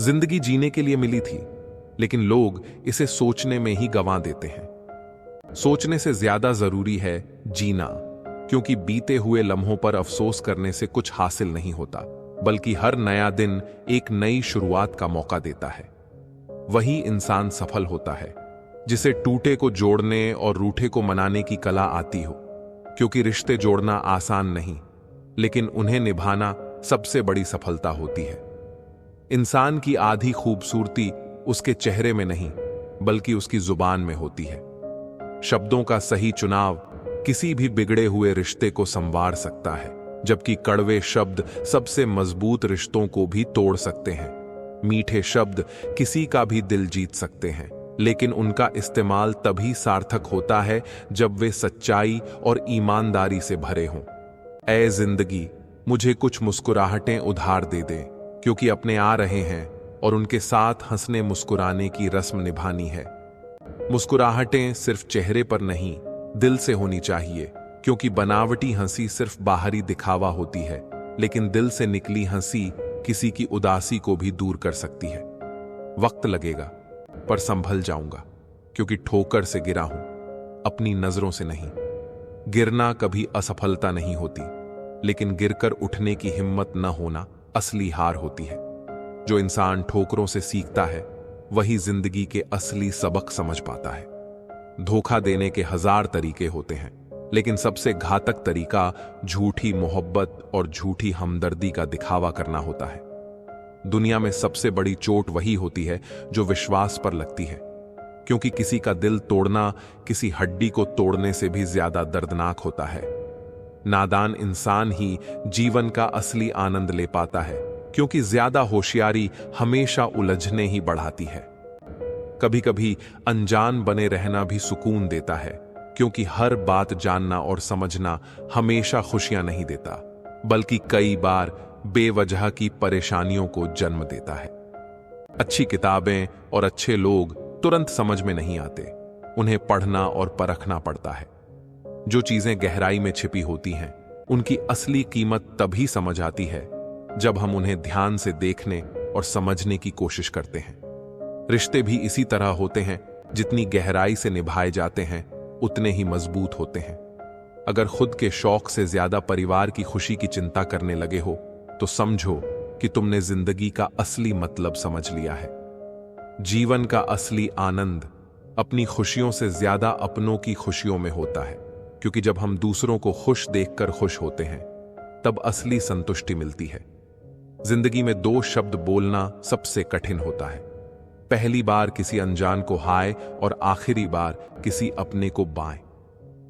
जिंदगी जीने के लिए मिली थी, लेकिन लोग इसे सोचने में ही गंवा देते हैं। सोचने से ज्यादा जरूरी है जीना, क्योंकि बीते हुए लम्हों पर अफसोस करने से कुछ हासिल नहीं होता, बल्कि हर नया दिन एक नई शुरुआत का मौका देता है। वही इंसान सफल होता है जिसे टूटे को जोड़ने और रूठे को मनाने की कला आती हो, क्योंकि रिश्ते जोड़ना आसान नहीं, लेकिन उन्हें निभाना सबसे बड़ी सफलता होती है। इंसान की आधी खूबसूरती उसके चेहरे में नहीं, बल्कि उसकी जुबान में होती है। शब्दों का सही चुनाव किसी भी बिगड़े हुए रिश्ते को संवार सकता है, जबकि कड़वे शब्द सबसे मजबूत रिश्तों को भी तोड़ सकते हैं। मीठे शब्द किसी का भी दिल जीत सकते हैं, लेकिन उनका इस्तेमाल तभी सार्थक होता है जब वे सच्चाई और ईमानदारी से भरे हों। ऐ जिंदगी, मुझे कुछ मुस्कुराहटें उधार दे दे, क्योंकि अपने आ रहे हैं और उनके साथ हंसने मुस्कुराने की रस्म निभानी है। मुस्कुराहटें सिर्फ चेहरे पर नहीं, दिल से होनी चाहिए, क्योंकि बनावटी हंसी सिर्फ बाहरी दिखावा होती है, लेकिन दिल से निकली हंसी किसी की उदासी को भी दूर कर सकती है। वक्त लगेगा, पर संभल जाऊंगा, क्योंकि ठोकर से गिरा हूं, अपनी नजरों से नहीं। गिरना कभी असफलता नहीं होती, लेकिन गिरकर उठने की हिम्मत न होना असली हार होती है। जो इंसान ठोकरों से सीखता है, वही जिंदगी के असली सबक समझ पाता है। धोखा देने के 1000 तरीके होते हैं, लेकिन सबसे घातक तरीका झूठी मोहब्बत और झूठी हमदर्दी का दिखावा करना होता है। दुनिया में सबसे बड़ी चोट वही होती है जो विश्वास पर लगती है, क्योंकि किसी का दिल तोड़ना किसी हड्डी को तोड़ने से भी ज्यादा दर्दनाक होता है। नादान इंसान ही जीवन का असली आनंद ले पाता है, क्योंकि ज्यादा होशियारी हमेशा उलझने ही बढ़ाती है। कभी कभी अनजान बने रहना भी सुकून देता है, क्योंकि हर बात जानना और समझना हमेशा खुशियां नहीं देता, बल्कि कई बार बेवजह की परेशानियों को जन्म देता है। अच्छी किताबें और अच्छे लोग तुरंत समझ में नहीं आते, उन्हें पढ़ना और परखना पड़ता है। जो चीजें गहराई में छिपी होती हैं, उनकी असली कीमत तभी समझ आती है जब हम उन्हें ध्यान से देखने और समझने की कोशिश करते हैं। रिश्ते भी इसी तरह होते हैं, जितनी गहराई से निभाए जाते हैं उतने ही मजबूत होते हैं। अगर खुद के शौक से ज्यादा परिवार की खुशी की चिंता करने लगे हो, तो समझो कि तुमने जिंदगी का असली मतलब समझ लिया है। जीवन का असली आनंद अपनी खुशियों से ज्यादा अपनों की खुशियों में होता है, क्योंकि जब हम दूसरों को खुश देखकर खुश होते हैं, तब असली संतुष्टि मिलती है। जिंदगी में 2 शब्द बोलना सबसे कठिन होता है। पहली बार किसी अनजान को हाय और आखिरी बार किसी अपने को बाय।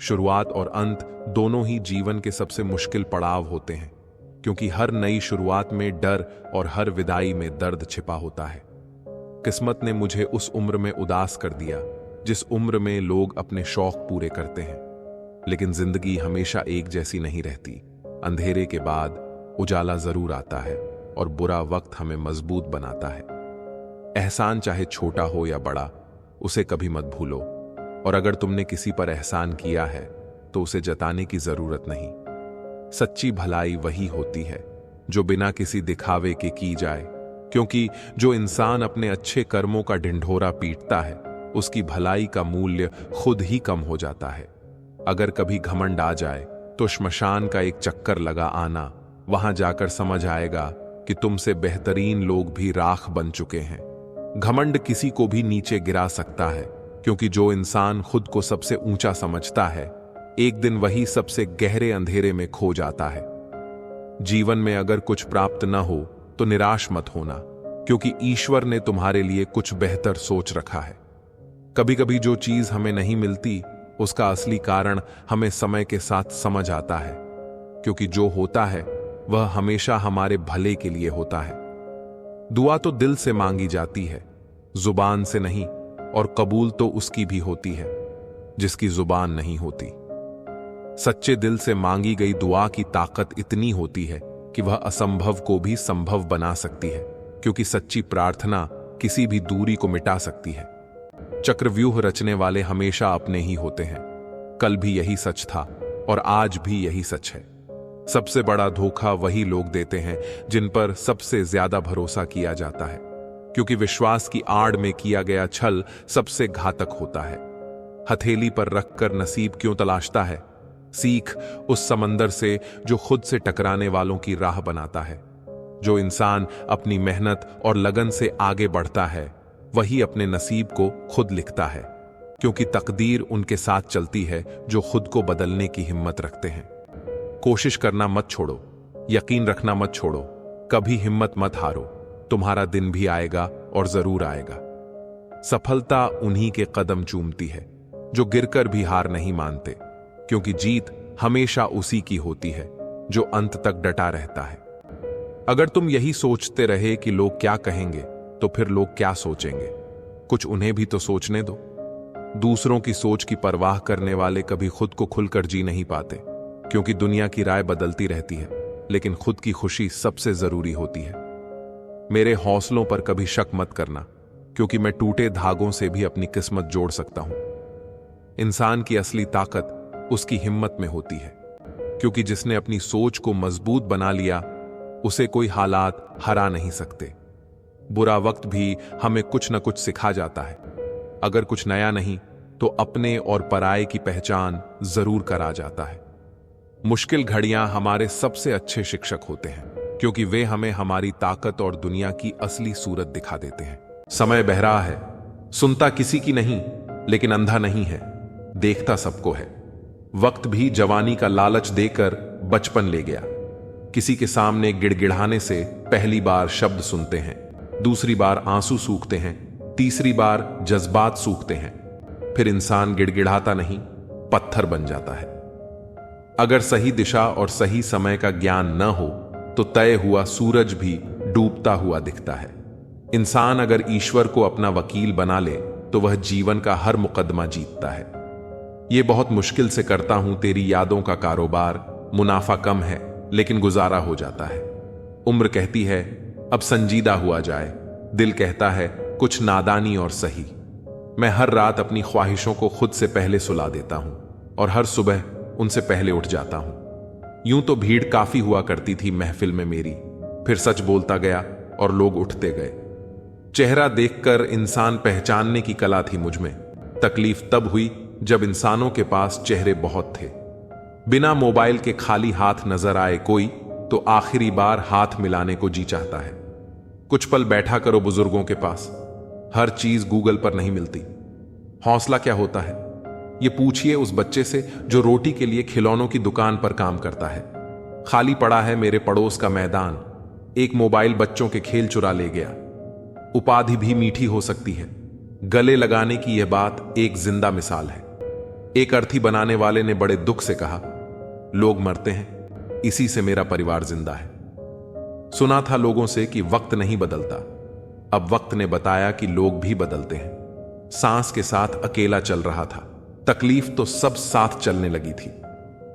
शुरुआत और अंत दोनों ही जीवन के सबसे मुश्किल पड़ाव होते हैं, क्योंकि हर नई शुरुआत में डर और हर विदाई में दर्द छिपा होता है। किस्मत ने मुझे उस उम्र में उदास कर दिया जिस उम्र में लोग अपने शौक पूरे करते हैं, लेकिन जिंदगी हमेशा एक जैसी नहीं रहती। अंधेरे के बाद उजाला जरूर आता है और बुरा वक्त हमें मजबूत बनाता है। एहसान चाहे छोटा हो या बड़ा, उसे कभी मत भूलो, और अगर तुमने किसी पर एहसान किया है तो उसे जताने की जरूरत नहीं। सच्ची भलाई वही होती है जो बिना किसी दिखावे के की जाए, क्योंकि जो इंसान अपने अच्छे कर्मों का ढिंढोरा पीटता है, उसकी भलाई का मूल्य खुद ही कम हो जाता है। अगर कभी घमंड आ जाए तो श्मशान का एक चक्कर लगा आना, वहां जाकर समझ आएगा कि तुमसे बेहतरीन लोग भी राख बन चुके हैं। घमंड किसी को भी नीचे गिरा सकता है, क्योंकि जो इंसान खुद को सबसे ऊंचा समझता है, एक दिन वही सबसे गहरे अंधेरे में खो जाता है। जीवन में अगर कुछ प्राप्त न हो तो निराश मत होना, क्योंकि ईश्वर ने तुम्हारे लिए कुछ बेहतर सोच रखा है। कभी कभी जो चीज हमें नहीं मिलती, उसका असली कारण हमें समय के साथ समझ आता है, क्योंकि जो होता है वह हमेशा हमारे भले के लिए होता है। दुआ तो दिल से मांगी जाती है, जुबान से नहीं, और कबूल तो उसकी भी होती है जिसकी जुबान नहीं होती। सच्चे दिल से मांगी गई दुआ की ताकत इतनी होती है कि वह असंभव को भी संभव बना सकती है, क्योंकि सच्ची प्रार्थना किसी भी दूरी को मिटा सकती है। चक्रव्यूह रचने वाले हमेशा अपने ही होते हैं। कल भी यही सच था और आज भी यही सच है। सबसे बड़ा धोखा वही लोग देते हैं जिन पर सबसे ज्यादा भरोसा किया जाता है। क्योंकि विश्वास की आड़ में किया गया छल सबसे घातक होता है। हथेली पर रखकर नसीब क्यों तलाशता है? सीख उस समंदर से जो खुद से टकराने वालों की राह बनाता है। जो इंसान अपनी मेहनत और लगन से आगे बढ़ता है वही अपने नसीब को खुद लिखता है, क्योंकि तकदीर उनके साथ चलती है जो खुद को बदलने की हिम्मत रखते हैं। कोशिश करना मत छोड़ो, यकीन रखना मत छोड़ो, कभी हिम्मत मत हारो। तुम्हारा दिन भी आएगा और जरूर आएगा। सफलता उन्हीं के कदम चूमती है जो गिरकर भी हार नहीं मानते, क्योंकि जीत हमेशा उसी की होती है जो अंत तक डटा रहता है। अगर तुम यही सोचते रहे कि लोग क्या कहेंगे, तो फिर लोग क्या सोचेंगे? कुछ उन्हें भी तो सोचने दो। दूसरों की सोच की परवाह करने वाले कभी खुद को खुलकर जी नहीं पाते, क्योंकि दुनिया की राय बदलती रहती है, लेकिन खुद की खुशी सबसे जरूरी होती है। मेरे हौसलों पर कभी शक मत करना, क्योंकि मैं टूटे धागों से भी अपनी किस्मत जोड़ सकता हूं। इंसान की असली ताकत उसकी हिम्मत में होती है, क्योंकि जिसने अपनी सोच को मजबूत बना लिया उसे कोई हालात हरा नहीं सकते। बुरा वक्त भी हमें कुछ न कुछ सिखा जाता है। अगर कुछ नया नहीं तो अपने और पराये की पहचान जरूर करा जाता है। मुश्किल घड़ियां हमारे सबसे अच्छे शिक्षक होते हैं, क्योंकि वे हमें हमारी ताकत और दुनिया की असली सूरत दिखा देते हैं। समय बहरा है, सुनता किसी की नहीं, लेकिन अंधा नहीं है, देखता सबको है। वक्त भी जवानी का लालच देकर बचपन ले गया। किसी के सामने गिड़गिड़ाने से पहली बार शब्द सुनते हैं, दूसरी बार आंसू सूखते हैं, तीसरी बार जज्बात सूखते हैं, फिर इंसान गिड़गिड़ाता नहीं, पत्थर बन जाता है। अगर सही दिशा और सही समय का ज्ञान न हो तो तय हुआ सूरज भी डूबता हुआ दिखता है। इंसान अगर ईश्वर को अपना वकील बना ले तो वह जीवन का हर मुकदमा जीतता है। ये बहुत मुश्किल से करता हूं तेरी यादों का कारोबार, मुनाफा कम है लेकिन गुजारा हो जाता है। उम्र कहती है अब संजीदा हुआ जाए, दिल कहता है कुछ नादानी और सही। मैं हर रात अपनी ख्वाहिशों को खुद से पहले सुला देता हूं और हर सुबह उनसे पहले उठ जाता हूं। यूं तो भीड़ काफी हुआ करती थी महफिल में मेरी, फिर सच बोलता गया और लोग उठते गए। चेहरा देखकर इंसान पहचानने की कला थी मुझ में। तकलीफ तब हुई जब इंसानों के पास चेहरे बहुत थे। बिना मोबाइल के खाली हाथ नजर आए कोई तो आखिरी बार हाथ मिलाने को जी चाहता है। कुछ पल बैठा करो बुजुर्गों के पास, हर चीज गूगल पर नहीं मिलती। हौसला क्या होता है ये पूछिए उस बच्चे से जो रोटी के लिए खिलौनों की दुकान पर काम करता है। खाली पड़ा है मेरे पड़ोस का मैदान, एक मोबाइल बच्चों के खेल चुरा ले गया। उपाधि भी मीठी हो सकती है, गले लगाने की यह बात एक जिंदा मिसाल है। एक अर्थी बनाने वाले ने बड़े दुख से कहा, लोग मरते हैं, इसी से मेरा परिवार जिंदा है। सुना था लोगों से कि वक्त नहीं बदलता, अब वक्त ने बताया कि लोग भी बदलते हैं। सांस के साथ अकेला चल रहा था, तकलीफ तो सब साथ चलने लगी थी।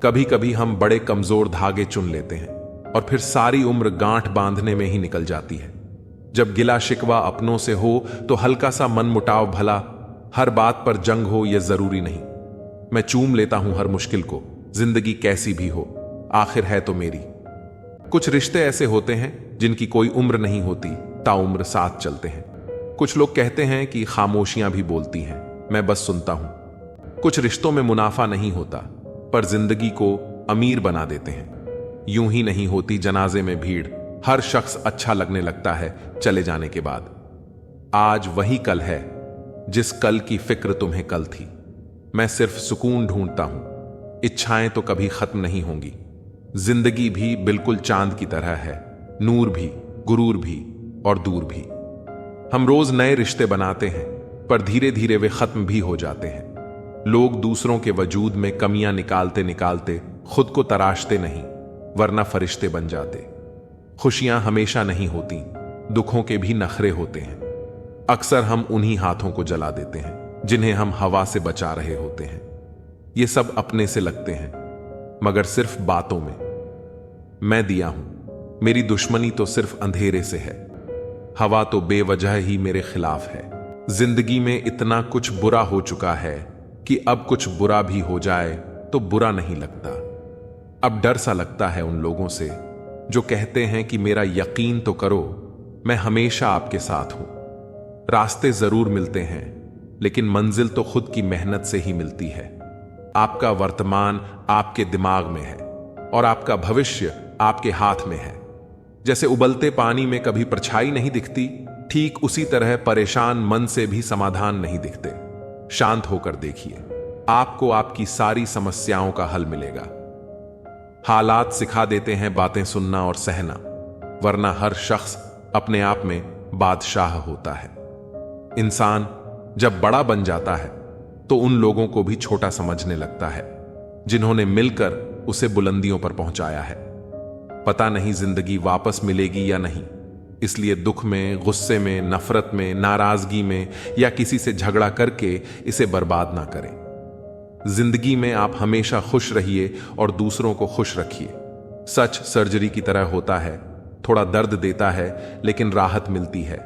कभी कभी हम बड़े कमजोर धागे चुन लेते हैं और फिर सारी उम्र गांठ बांधने में ही निकल जाती है। जब गिला शिकवा अपनों से हो तो हल्का सा मन मुटाव भला, हर बात पर जंग हो यह जरूरी नहीं। मैं चूम लेता हूं हर मुश्किल को, जिंदगी कैसी भी हो आखिर है तो मेरी। कुछ रिश्ते ऐसे होते हैं जिनकी कोई उम्र नहीं होती, ताउम्र साथ चलते हैं। कुछ लोग कहते हैं कि खामोशियां भी बोलती हैं, मैं बस सुनता हूं। कुछ रिश्तों में मुनाफा नहीं होता पर जिंदगी को अमीर बना देते हैं। यूं ही नहीं होती जनाजे में भीड़, हर शख्स अच्छा लगने लगता है चले जाने के बाद। आज वही कल है जिस कल की फिक्र तुम्हें कल थी। मैं सिर्फ सुकून ढूंढता हूं, इच्छाएं तो कभी खत्म नहीं होंगी। जिंदगी भी बिल्कुल चांद की तरह है, नूर भी, गुरूर भी और दूर भी। हम रोज नए रिश्ते बनाते हैं पर धीरे धीरे वे खत्म भी हो जाते हैं। लोग दूसरों के वजूद में कमियां निकालते निकालते खुद को तराशते नहीं, वरना फरिश्ते बन जाते। खुशियां हमेशा नहीं होती, दुखों के भी नखरे होते हैं। अक्सर हम उन्हीं हाथों को जला देते हैं जिन्हें हम हवा से बचा रहे होते हैं। ये सब अपने से लगते हैं मगर सिर्फ बातों में। मैं दिया हूं, मेरी दुश्मनी तो सिर्फ अंधेरे से है। हवा तो बेवजह ही मेरे खिलाफ है। जिंदगी में इतना कुछ बुरा हो चुका है कि अब कुछ बुरा भी हो जाए तो बुरा नहीं लगता। अब डर सा लगता है उन लोगों से जो कहते हैं कि मेरा यकीन तो करो, मैं हमेशा आपके साथ हूं। रास्ते जरूर मिलते हैं, लेकिन मंजिल तो खुद की मेहनत से ही मिलती है। आपका वर्तमान आपके दिमाग में है और आपका भविष्य आपके हाथ में है। जैसे उबलते पानी में कभी परछाई नहीं दिखती, ठीक उसी तरह परेशान मन से भी समाधान नहीं दिखते। शांत होकर देखिए, आपको आपकी सारी समस्याओं का हल मिलेगा। हालात सिखा देते हैं बातें सुनना और सहना, वरना हर शख्स अपने आप में बादशाह होता है। इंसान जब बड़ा बन जाता है तो उन लोगों को भी छोटा समझने लगता है जिन्होंने मिलकर उसे बुलंदियों पर पहुंचाया है। पता नहीं जिंदगी वापस मिलेगी या नहीं, इसलिए दुख में, गुस्से में, नफरत में, नाराजगी में या किसी से झगड़ा करके इसे बर्बाद ना करें। जिंदगी में आप हमेशा खुश रहिए और दूसरों को खुश रखिए। सच सर्जरी की तरह होता है, थोड़ा दर्द देता है लेकिन राहत मिलती है।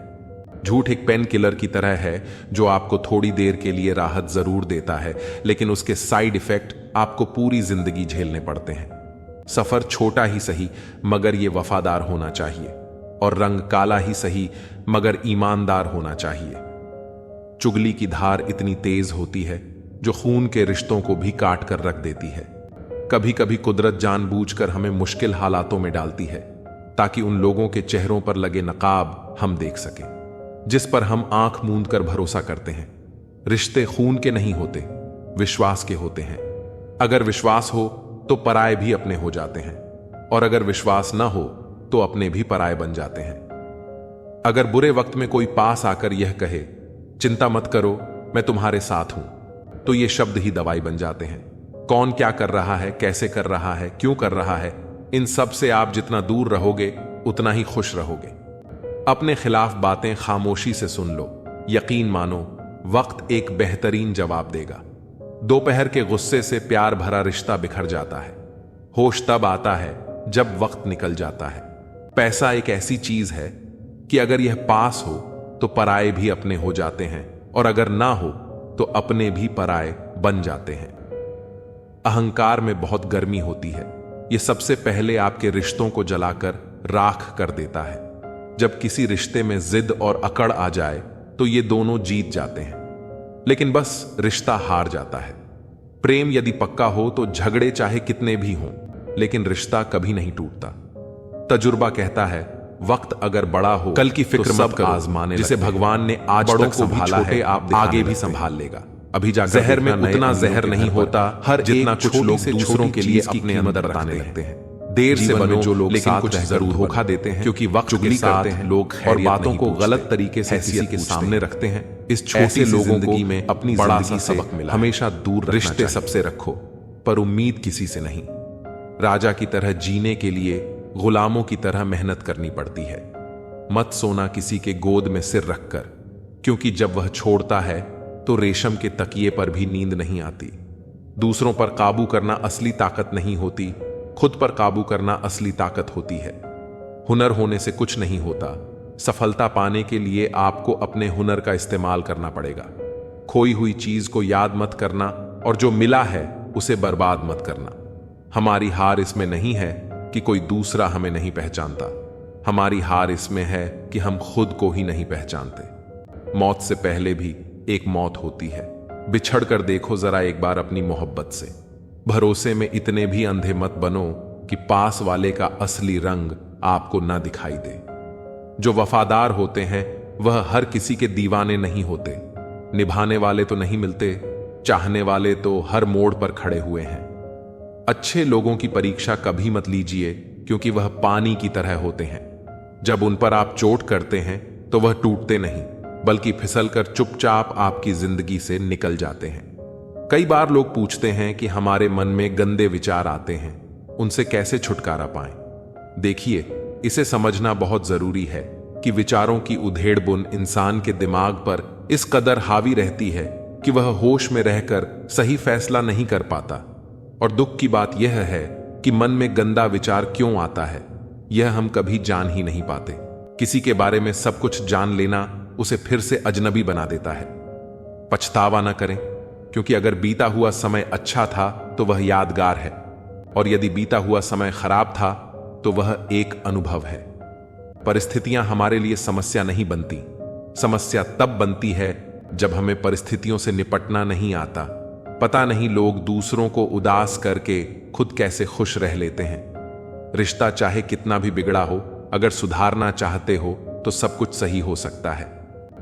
झूठ एक पेन किलर की तरह है जो आपको थोड़ी देर के लिए राहत जरूर देता है, लेकिन उसके साइड इफेक्ट आपको पूरी जिंदगी झेलने पड़ते हैं। सफर छोटा ही सही मगर ये वफादार होना चाहिए, और रंग काला ही सही मगर ईमानदार होना चाहिए। चुगली की धार इतनी तेज होती है जो खून के रिश्तों को भी काट कर रख देती है। कभी कभी कुदरत जानबूझकर हमें मुश्किल हालातों में डालती है ताकि उन लोगों के चेहरों पर लगे नकाब हम देख सकें जिस पर हम आंख मूंद कर भरोसा करते हैं। रिश्ते खून के नहीं होते, विश्वास के होते हैं। अगर विश्वास हो तो पराये भी अपने हो जाते हैं, और अगर विश्वास ना हो तो अपने भी पराये बन जाते हैं। अगर बुरे वक्त में कोई पास आकर यह कहे, चिंता मत करो, मैं तुम्हारे साथ हूं, तो ये शब्द ही दवाई बन जाते हैं। कौन क्या कर रहा है, कैसे कर रहा है, क्यों कर रहा है, इन सब से आप जितना दूर रहोगे उतना ही खुश रहोगे। अपने खिलाफ बातें खामोशी से सुन लो, यकीन मानो वक्त एक बेहतरीन जवाब देगा। दोपहर के गुस्से से प्यार भरा रिश्ता बिखर जाता है। होश तब आता है जब वक्त निकल जाता है। पैसा एक ऐसी चीज है कि अगर यह पास हो तो पराये भी अपने हो जाते हैं, और अगर ना हो तो अपने भी पराये बन जाते हैं। अहंकार में बहुत गर्मी होती है, यह सबसे पहले आपके रिश्तों को जलाकर राख कर देता है। जब किसी रिश्ते में जिद और अकड़ आ जाए तो ये दोनों जीत जाते हैं, लेकिन बस रिश्ता हार जाता है। प्रेम यदि पक्का हो तो झगड़े चाहे कितने भी हों, लेकिन रिश्ता कभी नहीं टूटता। तजुर्बा कहता है, वक्त अगर बड़ा हो कल की फिक्र मत करो, आजमाने जिसे भगवान ने आज तक संभाला है आप आगे भी संभाल लेगा। अभी जाकर जहर में उतना जहर नहीं होता हर जितना कुछ लोग दूसरों के लिए अपने अंदर बताने लगते हैं। देर से बनो जो लोग लेकिन कुछ जरूर धोखा देते हैं, क्योंकि वक्त चुगली करते हैं लोग और बातों को गलत तरीके से किसी के सामने रखते हैं। इस छोटे लोगों को में अपनी बड़ा सा सबक मिला, हमेशा दूर रिश्ते सबसे रखो पर उम्मीद किसी से नहीं। राजा की तरह जीने के लिए गुलामों की तरह मेहनत करनी पड़ती है। मत सोना किसी के गोद में सिर रखकर, क्योंकि जब वह छोड़ता है तो रेशम के तकिए पर भी नींद नहीं आती। दूसरों पर काबू करना असली ताकत नहीं होती, खुद पर काबू करना असली ताकत होती है। हुनर होने से कुछ नहीं होता, सफलता पाने के लिए आपको अपने हुनर का इस्तेमाल करना पड़ेगा। खोई हुई चीज को याद मत करना और जो मिला है उसे बर्बाद मत करना। हमारी हार इसमें नहीं है कि कोई दूसरा हमें नहीं पहचानता, हमारी हार इसमें है कि हम खुद को ही नहीं पहचानते। मौत से पहले भी एक मौत होती है। बिछड़ कर देखो जरा एक बार अपनी मोहब्बत से। भरोसे में इतने भी अंधे मत बनो कि पास वाले का असली रंग आपको ना दिखाई दे। जो वफादार होते हैं वह हर किसी के दीवाने नहीं होते। निभाने वाले तो नहीं मिलते, चाहने वाले तो हर मोड़ पर खड़े हुए हैं। अच्छे लोगों की परीक्षा कभी मत लीजिए, क्योंकि वह पानी की तरह होते हैं। जब उन पर आप चोट करते हैं तो वह टूटते नहीं, बल्कि फिसलकर चुपचाप आपकी जिंदगी से निकल जाते हैं। कई बार लोग पूछते हैं कि हमारे मन में गंदे विचार आते हैं, उनसे कैसे छुटकारा पाएं। देखिए, इसे समझना बहुत जरूरी है कि विचारों की उधेड़ बुन इंसान के दिमाग पर इस कदर हावी रहती है कि वह होश में रहकर सही फैसला नहीं कर पाता। और दुख की बात यह है कि मन में गंदा विचार क्यों आता है, यह हम कभी जान ही नहीं पाते। किसी के बारे में सब कुछ जान लेना उसे फिर से अजनबी बना देता है। पछतावा न करें, क्योंकि अगर बीता हुआ समय अच्छा था तो वह यादगार है, और यदि बीता हुआ समय खराब था तो वह एक अनुभव है। परिस्थितियां हमारे लिए समस्या नहीं बनती, समस्या तब बनती है जब हमें परिस्थितियों से निपटना नहीं आता। पता नहीं लोग दूसरों को उदास करके खुद कैसे खुश रह लेते हैं। रिश्ता चाहे कितना भी बिगड़ा हो, अगर सुधारना चाहते हो तो सब कुछ सही हो सकता है।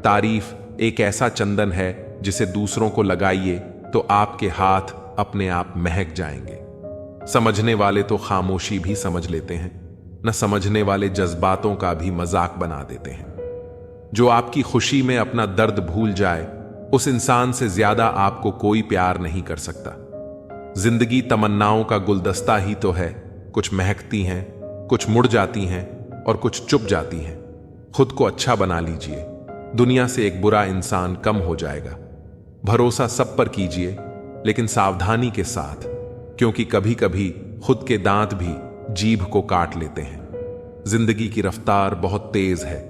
तारीफ एक ऐसा चंदन है जिसे दूसरों को लगाइए तो आपके हाथ अपने आप महक जाएंगे। समझने वाले तो खामोशी भी समझ लेते हैं, न समझने वाले जज्बातों का भी मजाक बना देते हैं। जो आपकी खुशी में अपना दर्द भूल जाए, उस इंसान से ज्यादा आपको कोई प्यार नहीं कर सकता। जिंदगी तमन्नाओं का गुलदस्ता ही तो है, कुछ महकती हैं, कुछ मुड़ जाती हैं और कुछ चुप जाती हैं। खुद को अच्छा बना लीजिए, दुनिया से एक बुरा इंसान कम हो जाएगा। भरोसा सब पर कीजिए, लेकिन सावधानी के साथ, क्योंकि कभी कभी खुद के दांत भी जीभ को काट लेते हैं। जिंदगी की रफ्तार बहुत तेज है।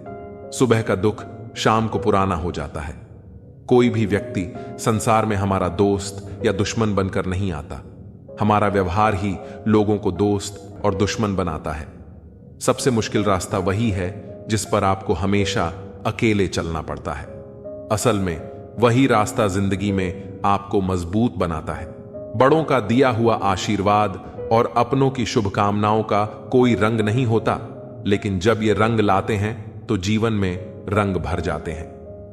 सुबह का दुख शाम को पुराना हो जाता है। कोई भी व्यक्ति संसार में हमारा दोस्त या दुश्मन बनकर नहीं आता। हमारा व्यवहार ही लोगों को दोस्त और दुश्मन बनाता है। सबसे मुश्किल रास्ता वही है जिस पर आपको हमेशा अकेले चलना पड़ता है। असल में वही रास्ता जिंदगी में आपको मजबूत बनाता है। बड़ों का दिया हुआ आशीर्वाद और अपनों की शुभकामनाओं का कोई रंग नहीं होता, लेकिन जब ये रंग लाते हैं तो जीवन में रंग भर जाते हैं।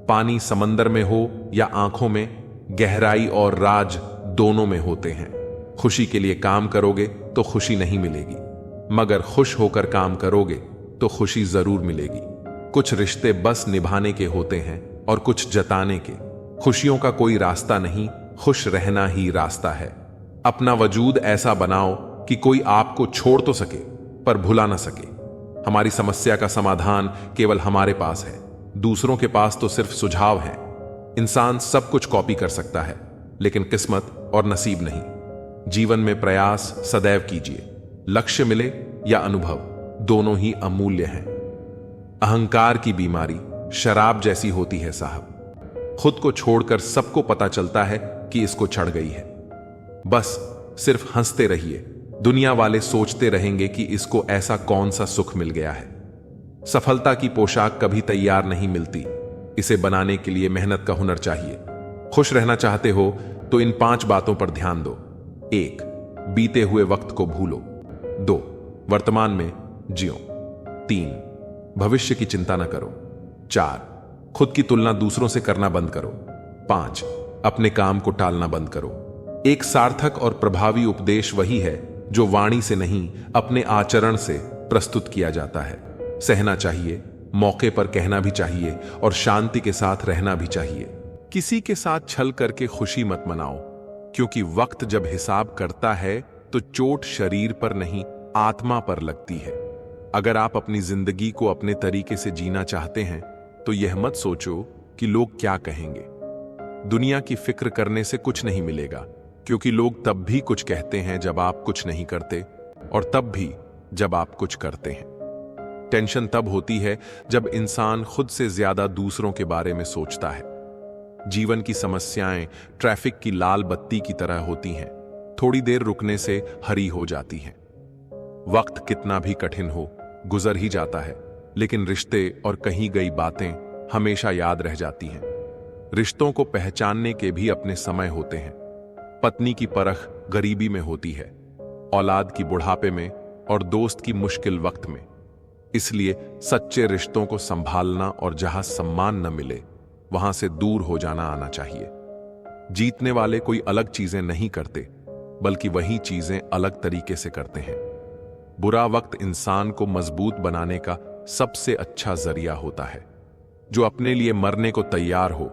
पानी समंदर में हो या आंखों में, गहराई और राज दोनों में होते हैं। खुशी के लिए काम करोगे तो खुशी नहीं मिलेगी, मगर खुश होकर काम करोगे तो खुशी जरूर मिलेगी। कुछ रिश्ते बस निभाने के होते हैं और कुछ जताने के। खुशियों का कोई रास्ता नहीं, खुश रहना ही रास्ता है। अपना वजूद ऐसा बनाओ कि कोई आपको छोड़ तो सके पर भुला ना सके। हमारी समस्या का समाधान केवल हमारे पास है, दूसरों के पास तो सिर्फ सुझाव है। इंसान सब कुछ कॉपी कर सकता है, लेकिन किस्मत और नसीब नहीं। जीवन में प्रयास सदैव कीजिए, लक्ष्य मिले या अनुभव, दोनों ही अमूल्य हैं। अहंकार की बीमारी शराब जैसी होती है साहब। खुद को छोड़कर सबको पता चलता है कि इसको चढ़ गई है। बस सिर्फ हंसते रहिए, दुनिया वाले सोचते रहेंगे कि इसको ऐसा कौन सा सुख मिल गया है। सफलता की पोशाक कभी तैयार नहीं मिलती, इसे बनाने के लिए मेहनत का हुनर चाहिए। खुश रहना चाहते हो तो इन 5 बातों पर ध्यान दो। 1. बीते हुए वक्त को भूलो। 2. वर्तमान में जियो। 3. भविष्य की चिंता न करो। 4. खुद की तुलना दूसरों से करना बंद करो। 5. अपने काम को टालना बंद करो। एक सार्थक और प्रभावी उपदेश वही है जो वाणी से नहीं, अपने आचरण से प्रस्तुत किया जाता है। सहना चाहिए, मौके पर कहना भी चाहिए और शांति के साथ रहना भी चाहिए। किसी के साथ छल करके खुशी मत मनाओ, क्योंकि वक्त जब हिसाब करता है तो चोट शरीर पर नहीं, आत्मा पर लगती है। अगर आप अपनी जिंदगी को अपने तरीके से जीना चाहते हैं तो यह मत सोचो कि लोग क्या कहेंगे। दुनिया की फिक्र करने से कुछ नहीं मिलेगा, क्योंकि लोग तब भी कुछ कहते हैं जब आप कुछ नहीं करते, और तब भी जब आप कुछ करते हैं। टेंशन तब होती है जब इंसान खुद से ज्यादा दूसरों के बारे में सोचता है। जीवन की समस्याएं ट्रैफिक की लाल बत्ती की तरह होती हैं, थोड़ी देर रुकने से हरी हो जाती हैं। वक्त कितना भी कठिन हो, गुजर ही जाता है, लेकिन रिश्ते और कही गई बातें हमेशा याद रह जाती हैं। रिश्तों को पहचानने के भी अपने समय होते हैं। पत्नी की परख गरीबी में होती है, औलाद की बुढ़ापे में और दोस्त की मुश्किल वक्त में। इसलिए सच्चे रिश्तों को संभालना और जहां सम्मान न मिले वहां से दूर हो जाना आना चाहिए। जीतने वाले कोई अलग चीजें नहीं करते, बल्कि वही चीजें अलग तरीके से करते हैं। बुरा वक्त इंसान को मजबूत बनाने का सबसे अच्छा जरिया होता है। जो अपने लिए मरने को तैयार हो,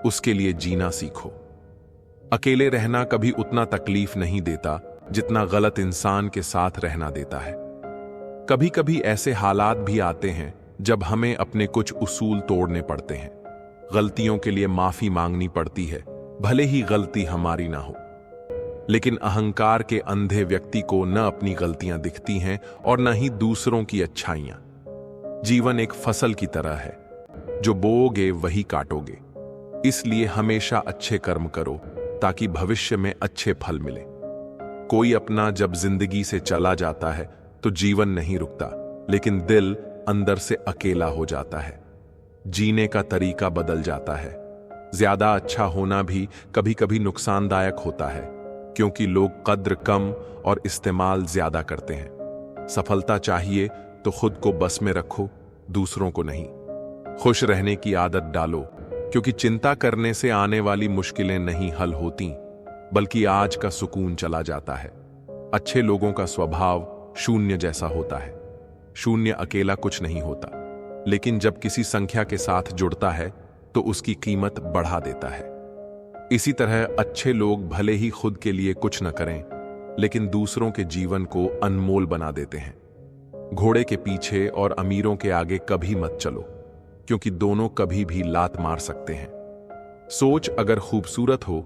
उसके लिए जीना सीखो। अकेले रहना कभी उतना तकलीफ नहीं देता जितना गलत इंसान के साथ रहना देता है। कभी कभी ऐसे हालात भी आते हैं जब हमें अपने कुछ उसूल तोड़ने पड़ते हैं। गलतियों के लिए माफी मांगनी पड़ती है, भले ही गलती हमारी ना हो। लेकिन अहंकार के अंधे व्यक्ति को न अपनी गलतियां दिखती हैं और न ही दूसरों की अच्छाइयां। जीवन एक फसल की तरह है, जो बोओगे वही काटोगे। इसलिए हमेशा अच्छे कर्म करो ताकि भविष्य में अच्छे फल मिले। कोई अपना जब जिंदगी से चला जाता है तो जीवन नहीं रुकता, लेकिन दिल अंदर से अकेला हो जाता है। जीने का तरीका बदल जाता है। ज्यादा अच्छा होना भी कभी कभी नुकसानदायक होता है, क्योंकि लोग कद्र कम और इस्तेमाल ज्यादा करते हैं। सफलता चाहिए तो खुद को बस में रखो, दूसरों को नहीं। खुश रहने की आदत डालो, क्योंकि चिंता करने से आने वाली मुश्किलें नहीं हल होती, बल्कि आज का सुकून चला जाता है। अच्छे लोगों का स्वभाव शून्य जैसा होता है। शून्य अकेला कुछ नहीं होता, लेकिन जब किसी संख्या के साथ जुड़ता है तो उसकी कीमत बढ़ा देता है। इसी तरह अच्छे लोग भले ही खुद के लिए कुछ न करें, लेकिन दूसरों के जीवन को अनमोल बना देते हैं। घोड़े के पीछे और अमीरों के आगे कभी मत चलो, क्योंकि दोनों कभी भी लात मार सकते हैं। सोच अगर खूबसूरत हो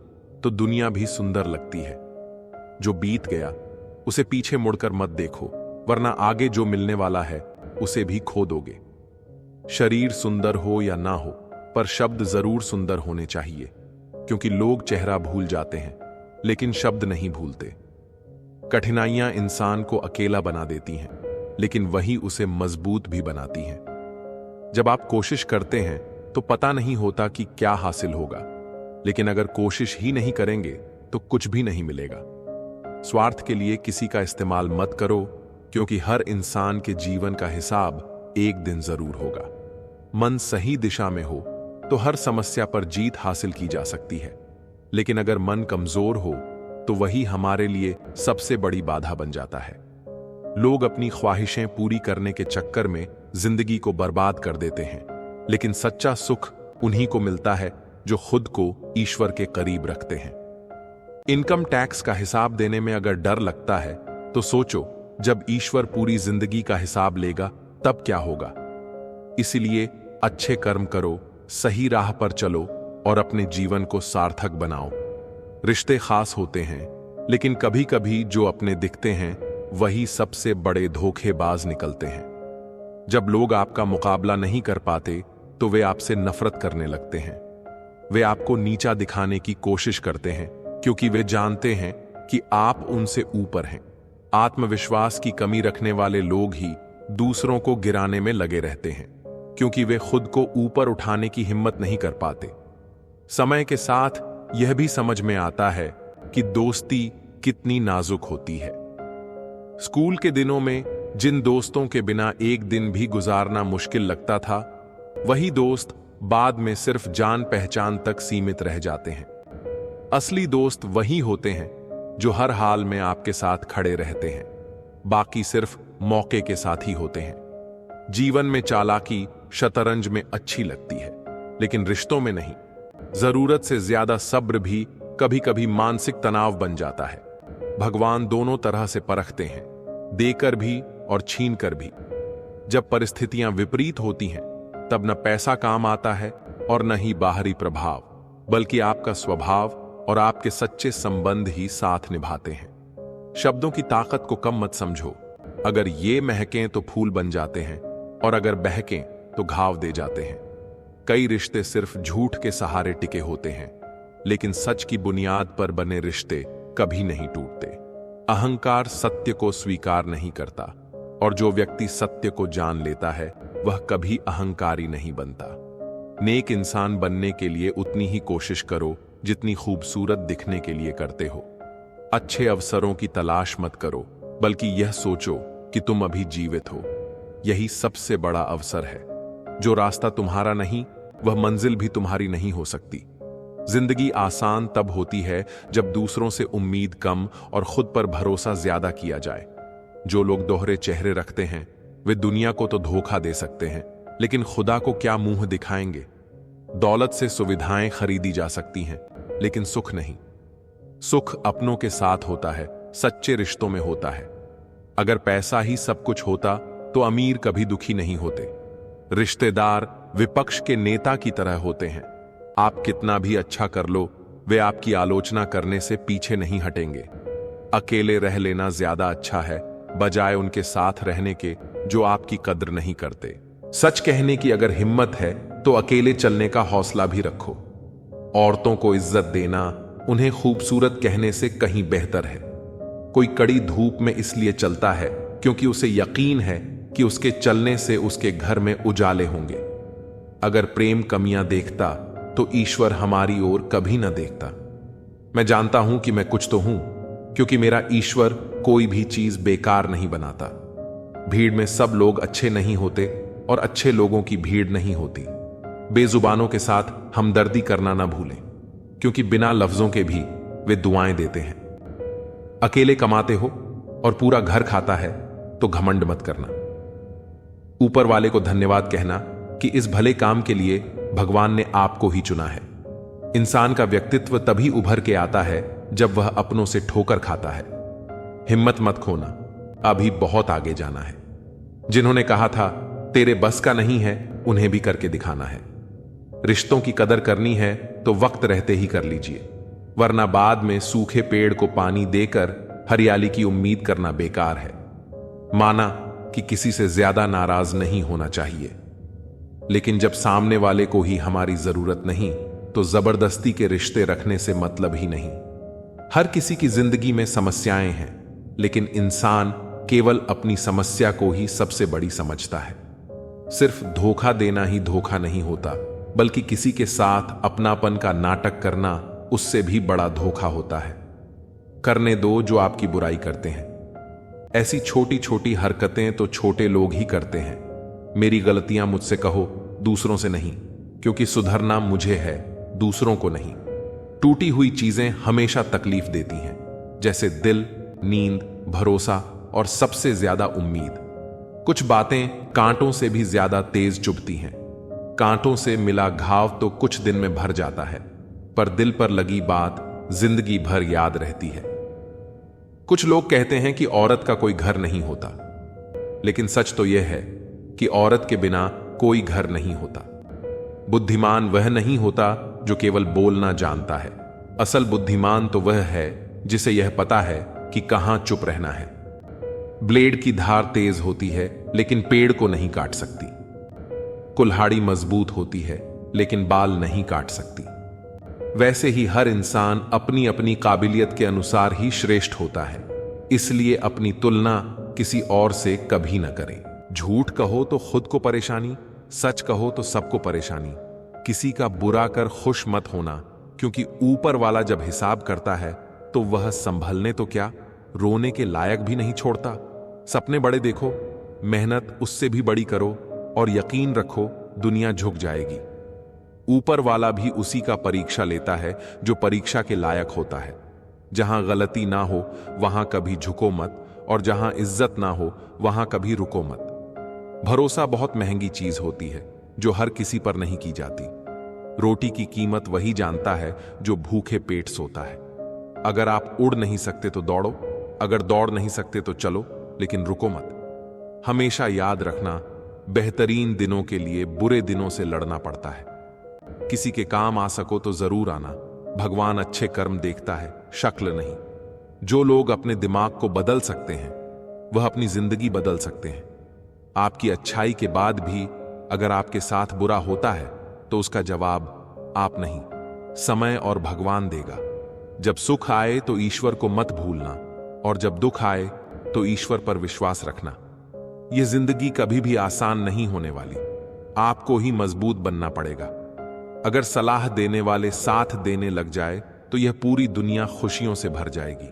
तो दुनिया भी सुंदर लगती है। जो बीत गया उसे पीछे मुड़कर मत देखो, वरना आगे जो मिलने वाला है उसे भी खो दोगे। शरीर सुंदर हो या ना हो, पर शब्द जरूर सुंदर होने चाहिए, क्योंकि लोग चेहरा भूल जाते हैं लेकिन शब्द नहीं भूलते। कठिनाइयां इंसान को अकेला बना देती हैं, लेकिन वही उसे मजबूत भी बनाती हैं। जब आप कोशिश करते हैं तो पता नहीं होता कि क्या हासिल होगा, लेकिन अगर कोशिश ही नहीं करेंगे तो कुछ भी नहीं मिलेगा। स्वार्थ के लिए किसी का इस्तेमाल मत करो, क्योंकि हर इंसान के जीवन का हिसाब एक दिन जरूर होगा। मन सही दिशा में हो तो हर समस्या पर जीत हासिल की जा सकती है, लेकिन अगर मन कमजोर हो तो वही हमारे लिए सबसे बड़ी बाधा बन जाता है। लोग अपनी ख्वाहिशें पूरी करने के चक्कर में जिंदगी को बर्बाद कर देते हैं, लेकिन सच्चा सुख उन्हीं को मिलता है जो खुद को ईश्वर के करीब रखते हैं। इनकम टैक्स का हिसाब देने में अगर डर लगता है तो सोचो, जब ईश्वर पूरी जिंदगी का हिसाब लेगा तब क्या होगा। इसलिए अच्छे कर्म करो, सही राह पर चलो और अपने जीवन को सार्थक बनाओ। रिश्ते खास होते हैं, लेकिन कभी कभी जो अपने दिखते हैं वही सबसे बड़े धोखेबाज निकलते हैं। जब लोग आपका मुकाबला नहीं कर पाते तो वे आपसे नफरत करने लगते हैं। वे आपको नीचा दिखाने की कोशिश करते हैं, क्योंकि वे जानते हैं कि आप उनसे ऊपर हैं। आत्मविश्वास की कमी रखने वाले लोग ही दूसरों को गिराने में लगे रहते हैं, क्योंकि वे खुद को ऊपर उठाने की हिम्मत नहीं कर पाते। समय के साथ यह भी समझ में आता है कि दोस्ती कितनी नाजुक होती है। स्कूल के दिनों में जिन दोस्तों के बिना एक दिन भी गुजारना मुश्किल लगता था, वही दोस्त बाद में सिर्फ जान पहचान तक सीमित रह जाते हैं। असली दोस्त वही होते हैं जो हर हाल में आपके साथ खड़े रहते हैं, बाकी सिर्फ मौके के साथ ही होते हैं। जीवन में चालाकी शतरंज में अच्छी लगती है, लेकिन रिश्तों में नहीं। जरूरत से ज्यादा सब्र भी कभी कभी मानसिक तनाव बन जाता है। भगवान दोनों तरह से परखते हैं, देकर भी और छीन कर भी। जब परिस्थितियां विपरीत होती हैं, तब न पैसा काम आता है और न ही बाहरी प्रभाव, बल्कि आपका स्वभाव और आपके सच्चे संबंध ही साथ निभाते हैं। शब्दों की ताकत को कम मत समझो। अगर ये महकें तो फूल बन जाते हैं, और अगर बहकें तो घाव दे जाते हैं। कई रिश्ते सिर्फ झूठ के सहारे टिके होते हैं, लेकिन सच की बुनियाद पर बने रिश्ते कभी नहीं टूटते। अहंकार सत्य को स्वीकार नहीं करता, और जो व्यक्ति सत्य को जान लेता है वह कभी अहंकारी नहीं बनता। नेक इंसान बनने के लिए उतनी ही कोशिश करो जितनी खूबसूरत दिखने के लिए करते हो। अच्छे अवसरों की तलाश मत करो, बल्कि यह सोचो कि तुम अभी जीवित हो। यही सबसे बड़ा अवसर है। जो रास्ता तुम्हारा नहीं, वह मंजिल भी तुम्हारी नहीं हो सकती। जिंदगी आसान तब होती है जब दूसरों से उम्मीद कम और खुद पर भरोसा ज्यादा किया जाए। जो लोग दोहरे चेहरे रखते हैं वे दुनिया को तो धोखा दे सकते हैं, लेकिन खुदा को क्या मुंह दिखाएंगे। दौलत से सुविधाएं खरीदी जा सकती हैं, लेकिन सुख नहीं। सुख अपनों के साथ होता है, सच्चे रिश्तों में होता है। अगर पैसा ही सब कुछ होता तो अमीर कभी दुखी नहीं होते। रिश्तेदार विपक्ष के नेता की तरह होते हैं। आप कितना भी अच्छा कर लो, वे आपकी आलोचना करने से पीछे नहीं हटेंगे। अकेले रह लेना ज्यादा अच्छा है, बजाय उनके साथ रहने के जो आपकी कद्र नहीं करते। सच कहने की अगर हिम्मत है तो अकेले चलने का हौसला भी रखो। औरतों को इज्जत देना उन्हें खूबसूरत कहने से कहीं बेहतर है। कोई कड़ी धूप में इसलिए चलता है क्योंकि उसे यकीन है कि उसके चलने से उसके घर में उजाले होंगे। अगर प्रेम कमियां देखता तो ईश्वर हमारी ओर कभी न देखता। मैं जानता हूं कि मैं कुछ तो हूं, क्योंकि मेरा ईश्वर कोई भी चीज बेकार नहीं बनाता। भीड़ में सब लोग अच्छे नहीं होते और अच्छे लोगों की भीड़ नहीं होती। बेजुबानों के साथ हमदर्दी करना ना भूलें, क्योंकि बिना लफ्जों के भी वे दुआएं देते हैं। अकेले कमाते हो और पूरा घर खाता है तो घमंड मत करना। ऊपर वाले को धन्यवाद कहना कि इस भले काम के लिए भगवान ने आपको ही चुना है। इंसान का व्यक्तित्व तभी उभर के आता है जब वह अपनों से ठोकर खाता है। हिम्मत मत खोना, अभी बहुत आगे जाना है। जिन्होंने कहा था तेरे बस का नहीं है, उन्हें भी करके दिखाना है। रिश्तों की कदर करनी है तो वक्त रहते ही कर लीजिए, वरना बाद में सूखे पेड़ को पानी देकर हरियाली की उम्मीद करना बेकार है। माना कि किसी से ज्यादा नाराज नहीं होना चाहिए, लेकिन जब सामने वाले को ही हमारी जरूरत नहीं तो जबरदस्ती के रिश्ते रखने से मतलब ही नहीं। हर किसी की जिंदगी में समस्याएं हैं, लेकिन इंसान केवल अपनी समस्या को ही सबसे बड़ी समझता है। सिर्फ धोखा देना ही धोखा नहीं होता, बल्कि किसी के साथ अपनापन का नाटक करना उससे भी बड़ा धोखा होता है। करने दो जो आपकी बुराई करते हैं। ऐसी छोटी छोटी हरकतें तो छोटे लोग ही करते हैं। मेरी गलतियां मुझसे कहो, दूसरों से नहीं, क्योंकि सुधरना मुझे है, दूसरों को नहीं। टूटी हुई चीजें हमेशा तकलीफ देती हैं, जैसे दिल, नींद, भरोसा और सबसे ज्यादा उम्मीद। कुछ बातें कांटों से भी ज्यादा तेज चुभती हैं। कांटों से मिला घाव तो कुछ दिन में भर जाता है, पर दिल पर लगी बात जिंदगी भर याद रहती है। कुछ लोग कहते हैं कि औरत का कोई घर नहीं होता, लेकिन सच तो यह है कि औरत के बिना कोई घर नहीं होता। बुद्धिमान वह नहीं होता जो केवल बोलना जानता है। असल बुद्धिमान तो वह है जिसे यह पता है कि कहां चुप रहना है। ब्लेड की धार तेज होती है, लेकिन पेड़ को नहीं काट सकती। कुल्हाड़ी मजबूत होती है, लेकिन बाल नहीं काट सकती। वैसे ही हर इंसान अपनी अपनी काबिलियत के अनुसार ही श्रेष्ठ होता है, इसलिए अपनी तुलना किसी और से कभी न करें। झूठ कहो तो खुद को परेशानी, सच कहो तो सबको परेशानी। किसी का बुरा कर खुश मत होना, क्योंकि ऊपर वाला जब हिसाब करता है तो वह संभलने तो क्या, रोने के लायक भी नहीं छोड़ता। सपने बड़े देखो, मेहनत उससे भी बड़ी करो और यकीन रखो दुनिया झुक जाएगी। ऊपर वाला भी उसी का परीक्षा लेता है जो परीक्षा के लायक होता है। जहां गलती ना हो वहां कभी झुको मत, और जहां इज्जत ना हो वहां कभी रुको मत। भरोसा बहुत महंगी चीज होती है जो हर किसी पर नहीं की जाती। रोटी की कीमत वही जानता है जो भूखे पेट सोता है। अगर आप उड़ नहीं सकते तो दौड़ो, अगर दौड़ नहीं सकते तो चलो, लेकिन रुको मत। हमेशा याद रखना, बेहतरीन दिनों के लिए बुरे दिनों से लड़ना पड़ता है। किसी के काम आ सको तो जरूर आना। भगवान अच्छे कर्म देखता है, शक्ल नहीं। जो लोग अपने दिमाग को बदल सकते हैं वह अपनी जिंदगी बदल सकते हैं। आपकी अच्छाई के बाद भी अगर आपके साथ बुरा होता है तो उसका जवाब आप नहीं, समय और भगवान देगा। जब सुख आए तो ईश्वर को मत भूलना, और जब दुख आए तो ईश्वर पर विश्वास रखना। यह जिंदगी कभी भी आसान नहीं होने वाली, आपको ही मजबूत बनना पड़ेगा। अगर सलाह देने वाले साथ देने लग जाए तो यह पूरी दुनिया खुशियों से भर जाएगी।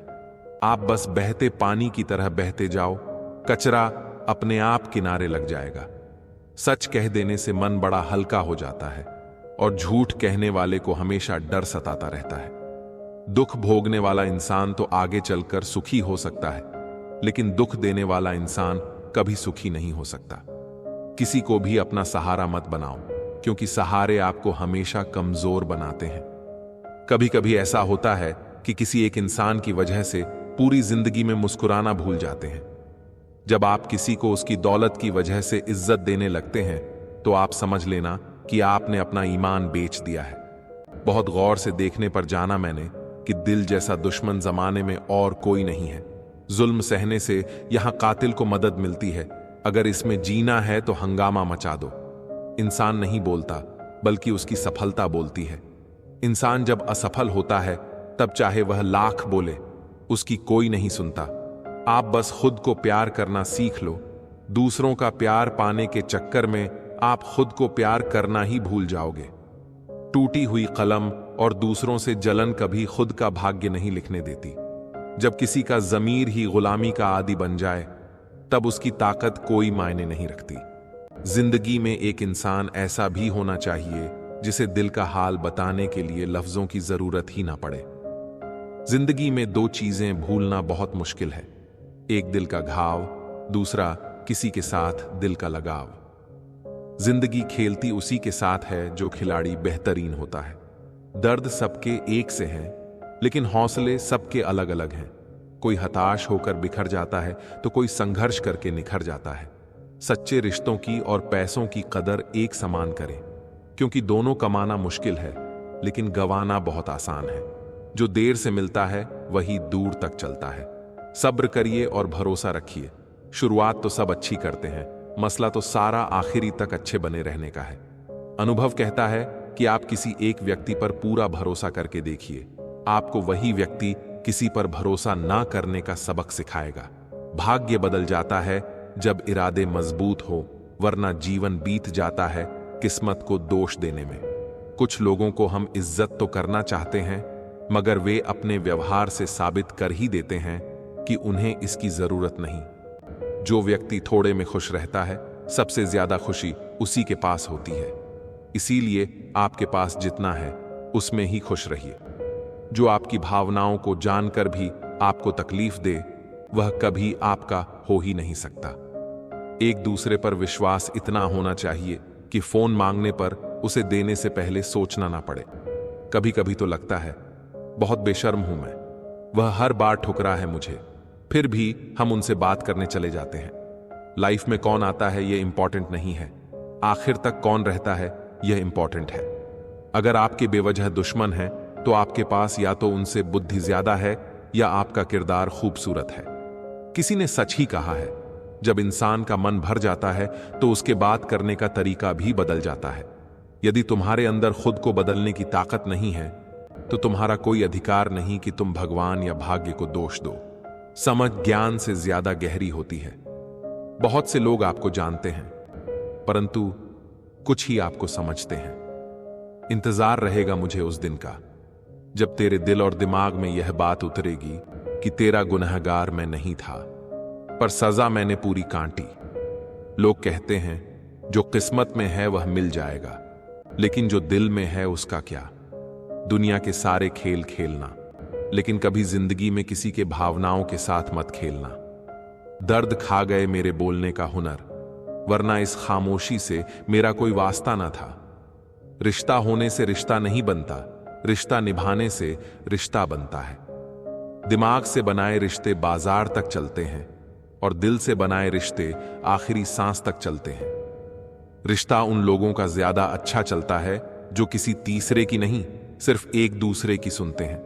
आप बस बहते पानी की तरह बहते जाओ, कचरा अपने आप किनारे लग जाएगा। सच कह देने से मन बड़ा हल्का हो जाता है, और झूठ कहने वाले को हमेशा डर सताता रहता है। दुख भोगने वाला इंसान तो आगे चलकर सुखी हो सकता है, लेकिन दुख देने वाला इंसान कभी सुखी नहीं हो सकता। किसी को भी अपना सहारा मत बनाओ, क्योंकि सहारे आपको हमेशा कमजोर बनाते हैं। कभी कभी ऐसा होता है कि किसी एक इंसान की वजह से पूरी जिंदगी में मुस्कुराना भूल जाते हैं। जब आप किसी को उसकी दौलत की वजह से इज्जत देने लगते हैं तो आप समझ लेना कि आपने अपना ईमान बेच दिया है। बहुत गौर से देखने पर जाना मैंने कि दिल जैसा दुश्मन जमाने में और कोई नहीं है। जुल्म सहने से यहां कातिल को मदद मिलती है। अगर इसमें जीना है तो हंगामा मचा दो। इंसान नहीं बोलता, बल्कि उसकी सफलता बोलती है। इंसान जब असफल होता है तब चाहे वह लाख बोले, उसकी कोई नहीं सुनता। आप बस खुद को प्यार करना सीख लो। दूसरों का प्यार पाने के चक्कर में आप खुद को प्यार करना ही भूल जाओगे। टूटी हुई कलम और दूसरों से जलन कभी खुद का भाग्य नहीं लिखने देती। जब किसी का ज़मीर ही गुलामी का आदी बन जाए, तब उसकी ताकत कोई मायने नहीं रखती। जिंदगी में एक इंसान ऐसा भी होना चाहिए जिसे दिल का हाल बताने के लिए लफ्जों की जरूरत ही ना पड़े। जिंदगी में दो चीजें भूलना बहुत मुश्किल है, एक दिल का घाव, दूसरा किसी के साथ दिल का लगाव। जिंदगी खेलती उसी के साथ है जो खिलाड़ी बेहतरीन होता है। दर्द सबके एक से हैं, लेकिन हौसले सबके अलग अलग हैं। कोई हताश होकर बिखर जाता है तो कोई संघर्ष करके निखर जाता है। सच्चे रिश्तों की और पैसों की कदर एक समान करें, क्योंकि दोनों कमाना मुश्किल है लेकिन गंवाना बहुत आसान है। जो देर से मिलता है वही दूर तक चलता है। सब्र करिए और भरोसा रखिए। शुरुआत तो सब अच्छी करते हैं, मसला तो सारा आखिरी तक अच्छे बने रहने का है। अनुभव कहता है कि आप किसी एक व्यक्ति पर पूरा भरोसा करके देखिए, आपको वही व्यक्ति किसी पर भरोसा ना करने का सबक सिखाएगा। भाग्य बदल जाता है जब इरादे मजबूत हो, वरना जीवन बीत जाता है किस्मत को दोष देने में। कुछ लोगों को हम इज्जत तो करना चाहते हैं, मगर वे अपने व्यवहार से साबित कर ही देते हैं कि उन्हें इसकी जरूरत नहीं। जो व्यक्ति थोड़े में खुश रहता है, सबसे ज्यादा खुशी उसी के पास होती है। इसीलिए आपके पास जितना है उसमें ही खुश रहिए। जो आपकी भावनाओं को जानकर भी आपको तकलीफ दे, वह कभी आपका हो ही नहीं सकता। एक दूसरे पर विश्वास इतना होना चाहिए कि फोन मांगने पर उसे देने से पहले सोचना ना पड़े। कभी कभी तो लगता है बहुत बेशर्म हूं मैं, वह हर बार ठुकरा है मुझे, फिर भी हम उनसे बात करने चले जाते हैं। लाइफ में कौन आता है यह इंपॉर्टेंट नहीं है, आखिर तक कौन रहता है यह इंपॉर्टेंट है। अगर आपके बेवजह दुश्मन हैं, तो आपके पास या तो उनसे बुद्धि ज्यादा है या आपका किरदार खूबसूरत है। किसी ने सच ही कहा है, जब इंसान का मन भर जाता है तो उसके बात करने का तरीका भी बदल जाता है। यदि तुम्हारे अंदर खुद को बदलने की ताकत नहीं है, तो तुम्हारा कोई अधिकार नहीं कि तुम भगवान या भाग्य को दोष दो। समझ ज्ञान से ज्यादा गहरी होती है। बहुत से लोग आपको जानते हैं, परंतु कुछ ही आपको समझते हैं। इंतजार रहेगा मुझे उस दिन का, जब तेरे दिल और दिमाग में यह बात उतरेगी कि तेरा गुनहगार मैं नहीं था, पर सजा मैंने पूरी काटी। लोग कहते हैं जो किस्मत में है वह मिल जाएगा, लेकिन जो दिल में है उसका क्या। दुनिया के सारे खेल खेलना, लेकिन कभी जिंदगी में किसी के भावनाओं के साथ मत खेलना। दर्द खा गए मेरे बोलने का हुनर, वरना इस खामोशी से मेरा कोई वास्ता ना था। रिश्ता होने से रिश्ता नहीं बनता, रिश्ता निभाने से रिश्ता बनता है। दिमाग से बनाए रिश्ते बाजार तक चलते हैं और दिल से बनाए रिश्ते आखिरी सांस तक चलते हैं। रिश्ता उन लोगों का ज्यादा अच्छा चलता है जो किसी तीसरे की नहीं, सिर्फ एक दूसरे की सुनते हैं।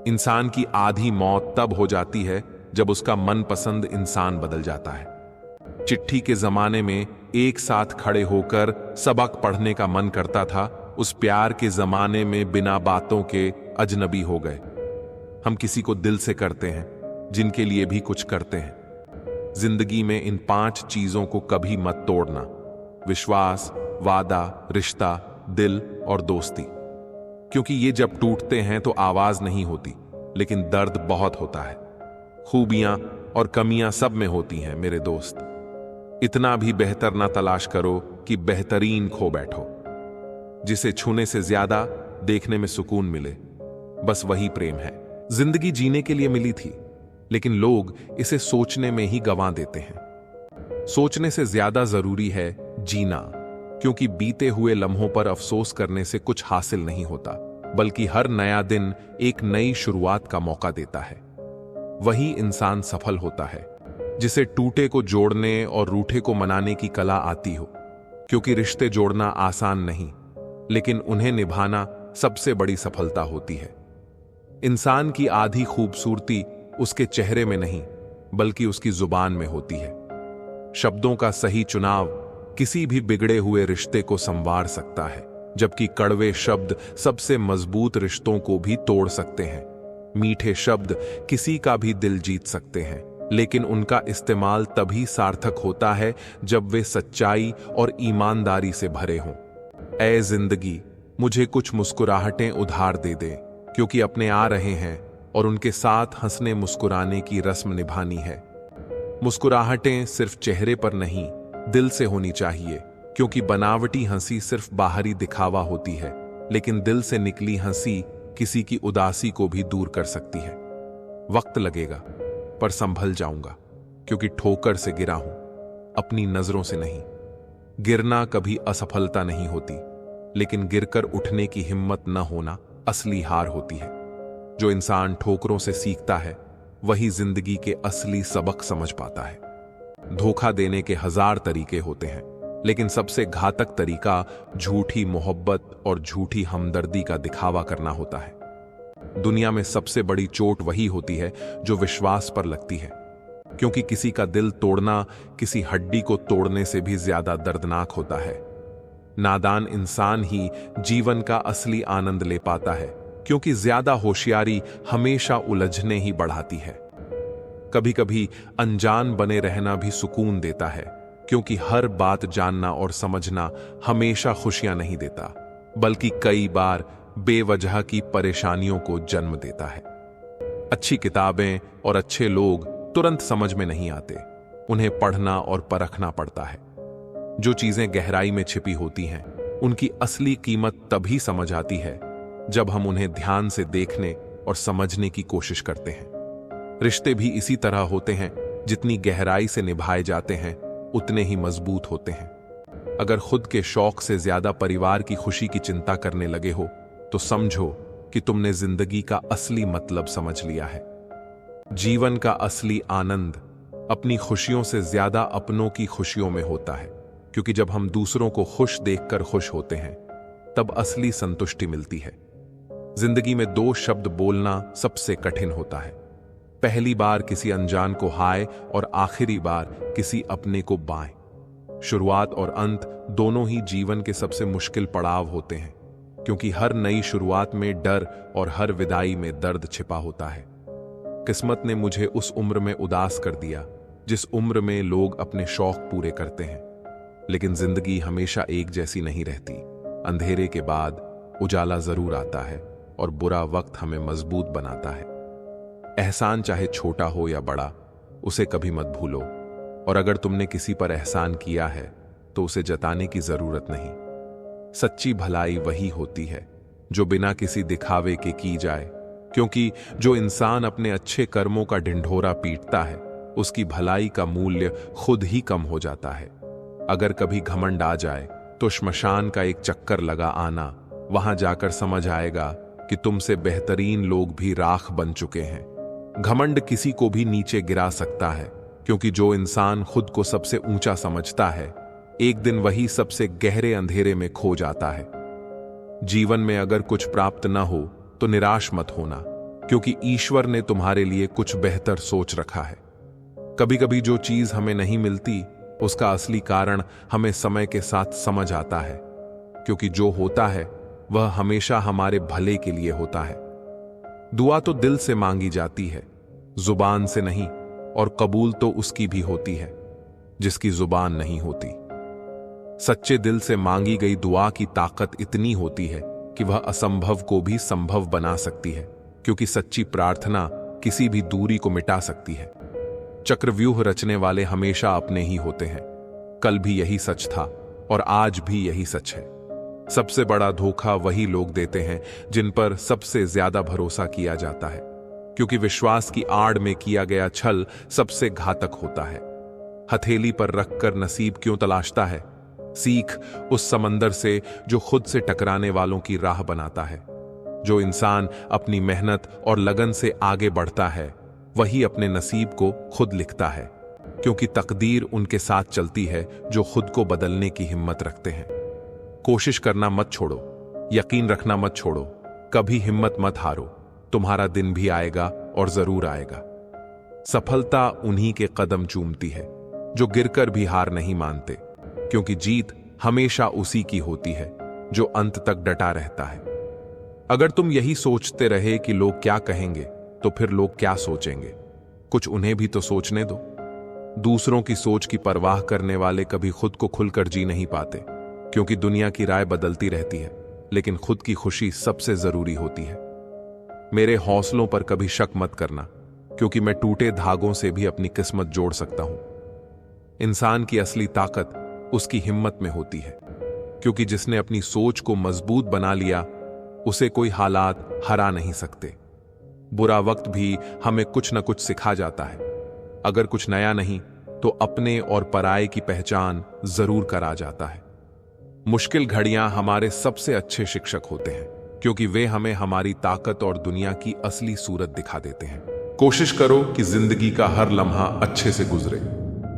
इंसान की आधी मौत तब हो जाती है जब उसका मनपसंद इंसान बदल जाता है। चिट्ठी के जमाने में एक साथ खड़े होकर सबक पढ़ने का मन करता था, उस प्यार के जमाने में बिना बातों के अजनबी हो गए। हम किसी को दिल से करते हैं, जिनके लिए भी कुछ करते हैं। जिंदगी में इन 5 चीजों को कभी मत तोड़ना: विश्वास, वादा, रिश्ता, दिल और दोस्ती। क्योंकि ये जब टूटते हैं तो आवाज नहीं होती, लेकिन दर्द बहुत होता है। खूबियां और कमियां सब में होती हैं मेरे दोस्त। इतना भी बेहतर ना तलाश करो कि बेहतरीन खो बैठो। जिसे छूने से ज्यादा देखने में सुकून मिले, बस वही प्रेम है। जिंदगी जीने के लिए मिली थी, लेकिन लोग इसे सोचने में ही गंवा देते हैं। सोचने से ज्यादा जरूरी है जीना, क्योंकि बीते हुए लम्हों पर अफसोस करने से कुछ हासिल नहीं होता, बल्कि हर नया दिन एक नई शुरुआत का मौका देता है। वही इंसान सफल होता है जिसे टूटे को जोड़ने और रूठे को मनाने की कला आती हो। क्योंकि रिश्ते जोड़ना आसान नहीं, लेकिन उन्हें निभाना सबसे बड़ी सफलता होती है। इंसान की आधी खूबसूरती उसके चेहरे में नहीं, बल्कि उसकी जुबान में होती है। शब्दों का सही चुनाव किसी भी बिगड़े हुए रिश्ते को संवार सकता है, जबकि कड़वे शब्द सबसे मजबूत रिश्तों को भी तोड़ सकते हैं। मीठे शब्द किसी का भी दिल जीत सकते हैं, लेकिन उनका इस्तेमाल तभी सार्थक होता है जब वे सच्चाई और ईमानदारी से भरे हों। ऐ जिंदगी, मुझे कुछ मुस्कुराहटें उधार दे दे, क्योंकि अपने आ रहे हैं और उनके साथ हंसने मुस्कुराने की रस्म निभानी है। मुस्कुराहटें सिर्फ चेहरे पर नहीं, दिल से होनी चाहिए, क्योंकि बनावटी हंसी सिर्फ बाहरी दिखावा होती है, लेकिन दिल से निकली हंसी किसी की उदासी को भी दूर कर सकती है। वक्त लगेगा, पर संभल जाऊंगा, क्योंकि ठोकर से गिरा हूं, अपनी नजरों से नहीं। गिरना कभी असफलता नहीं होती, लेकिन गिरकर उठने की हिम्मत न होना असली हार होती है। जो इंसान ठोकरों से सीखता है, वही जिंदगी के असली सबक समझ पाता है। धोखा देने के 1000 तरीके होते हैं, लेकिन सबसे घातक तरीका झूठी मोहब्बत और झूठी हमदर्दी का दिखावा करना होता है। दुनिया में सबसे बड़ी चोट वही होती है जो विश्वास पर लगती है, क्योंकि किसी का दिल तोड़ना किसी हड्डी को तोड़ने से भी ज्यादा दर्दनाक होता है। नादान इंसान ही जीवन का असली आनंद ले पाता है, क्योंकि ज्यादा होशियारी हमेशा उलझने ही बढ़ाती है। कभी कभी अनजान बने रहना भी सुकून देता है, क्योंकि हर बात जानना और समझना हमेशा खुशियां नहीं देता, बल्कि कई बार बेवजह की परेशानियों को जन्म देता है। अच्छी किताबें और अच्छे लोग तुरंत समझ में नहीं आते, उन्हें पढ़ना और परखना पड़ता है। जो चीजें गहराई में छिपी होती हैं, उनकी असली कीमत तभी समझ आती है जब हम उन्हें ध्यान से देखने और समझने की कोशिश करते हैं। रिश्ते भी इसी तरह होते हैं, जितनी गहराई से निभाए जाते हैं उतने ही मजबूत होते हैं। अगर खुद के शौक से ज्यादा परिवार की खुशी की चिंता करने लगे हो, तो समझो कि तुमने जिंदगी का असली मतलब समझ लिया है। जीवन का असली आनंद अपनी खुशियों से ज्यादा अपनों की खुशियों में होता है, क्योंकि जब हम दूसरों को खुश देखकर खुश होते हैं, तब असली संतुष्टि मिलती है। जिंदगी में 2 शब्द बोलना सबसे कठिन होता है। पहली बार किसी अनजान को हाय और आखिरी बार किसी अपने को बाय। शुरुआत और अंत दोनों ही जीवन के सबसे मुश्किल पड़ाव होते हैं, क्योंकि हर नई शुरुआत में डर और हर विदाई में दर्द छिपा होता है। किस्मत ने मुझे उस उम्र में उदास कर दिया जिस उम्र में लोग अपने शौक पूरे करते हैं। लेकिन जिंदगी हमेशा एक जैसी नहीं रहती। अंधेरे के बाद उजाला जरूर आता है और बुरा वक्त हमें मजबूत बनाता है। एहसान चाहे छोटा हो या बड़ा, उसे कभी मत भूलो, और अगर तुमने किसी पर एहसान किया है तो उसे जताने की जरूरत नहीं। सच्ची भलाई वही होती है जो बिना किसी दिखावे के की जाए, क्योंकि जो इंसान अपने अच्छे कर्मों का ढिंढोरा पीटता है, उसकी भलाई का मूल्य खुद ही कम हो जाता है। अगर कभी घमंड आ जाए तो श्मशान का एक चक्कर लगा आना, वहां जाकर समझ आएगा कि तुमसे बेहतरीन लोग भी राख बन चुके हैं। घमंड किसी को भी नीचे गिरा सकता है, क्योंकि जो इंसान खुद को सबसे ऊंचा समझता है, एक दिन वही सबसे गहरे अंधेरे में खो जाता है। जीवन में अगर कुछ प्राप्त न हो तो निराश मत होना, क्योंकि ईश्वर ने तुम्हारे लिए कुछ बेहतर सोच रखा है। कभी कभी जो चीज हमें नहीं मिलती, उसका असली कारण हमें समय के साथ समझ आता है, क्योंकि जो होता है वह हमेशा हमारे भले के लिए होता है। दुआ तो दिल से मांगी जाती है, जुबान से नहीं, और कबूल तो उसकी भी होती है जिसकी जुबान नहीं होती। सच्चे दिल से मांगी गई दुआ की ताकत इतनी होती है कि वह असंभव को भी संभव बना सकती है, क्योंकि सच्ची प्रार्थना किसी भी दूरी को मिटा सकती है। चक्रव्यूह रचने वाले हमेशा अपने ही होते हैं। कल भी यही सच था और आज भी यही सच है। सबसे बड़ा धोखा वही लोग देते हैं जिन पर सबसे ज्यादा भरोसा किया जाता है, क्योंकि विश्वास की आड़ में किया गया छल सबसे घातक होता है। हथेली पर रखकर नसीब क्यों तलाशता है? सीख उस समंदर से जो खुद से टकराने वालों की राह बनाता है। जो इंसान अपनी मेहनत और लगन से आगे बढ़ता है, वही अपने नसीब को खुद लिखता है, क्योंकि तकदीर उनके साथ चलती है जो खुद को बदलने की हिम्मत रखते हैं। कोशिश करना मत छोड़ो, यकीन रखना मत छोड़ो, कभी हिम्मत मत हारो। तुम्हारा दिन भी आएगा और जरूर आएगा। सफलता उन्हीं के कदम चूमती है जो गिरकर भी हार नहीं मानते, क्योंकि जीत हमेशा उसी की होती है जो अंत तक डटा रहता है। अगर तुम यही सोचते रहे कि लोग क्या कहेंगे, तो फिर लोग क्या सोचेंगे? कुछ उन्हें भी तो सोचने दो। दूसरों की सोच की परवाह करने वाले कभी खुद को खुलकर जी नहीं पाते, क्योंकि दुनिया की राय बदलती रहती है, लेकिन खुद की खुशी सबसे जरूरी होती है। मेरे हौसलों पर कभी शक मत करना, क्योंकि मैं टूटे धागों से भी अपनी किस्मत जोड़ सकता हूं। इंसान की असली ताकत उसकी हिम्मत में होती है, क्योंकि जिसने अपनी सोच को मजबूत बना लिया उसे कोई हालात हरा नहीं सकते। बुरा वक्त भी हमें कुछ न कुछ सिखा जाता है। अगर कुछ नया नहीं तो अपने और पराये की पहचान जरूर करा जाता है। मुश्किल घड़ियां हमारे सबसे अच्छे शिक्षक होते हैं, क्योंकि वे हमें हमारी ताकत और दुनिया की असली सूरत दिखा देते हैं। कोशिश करो कि जिंदगी का हर लम्हा अच्छे से गुजरे,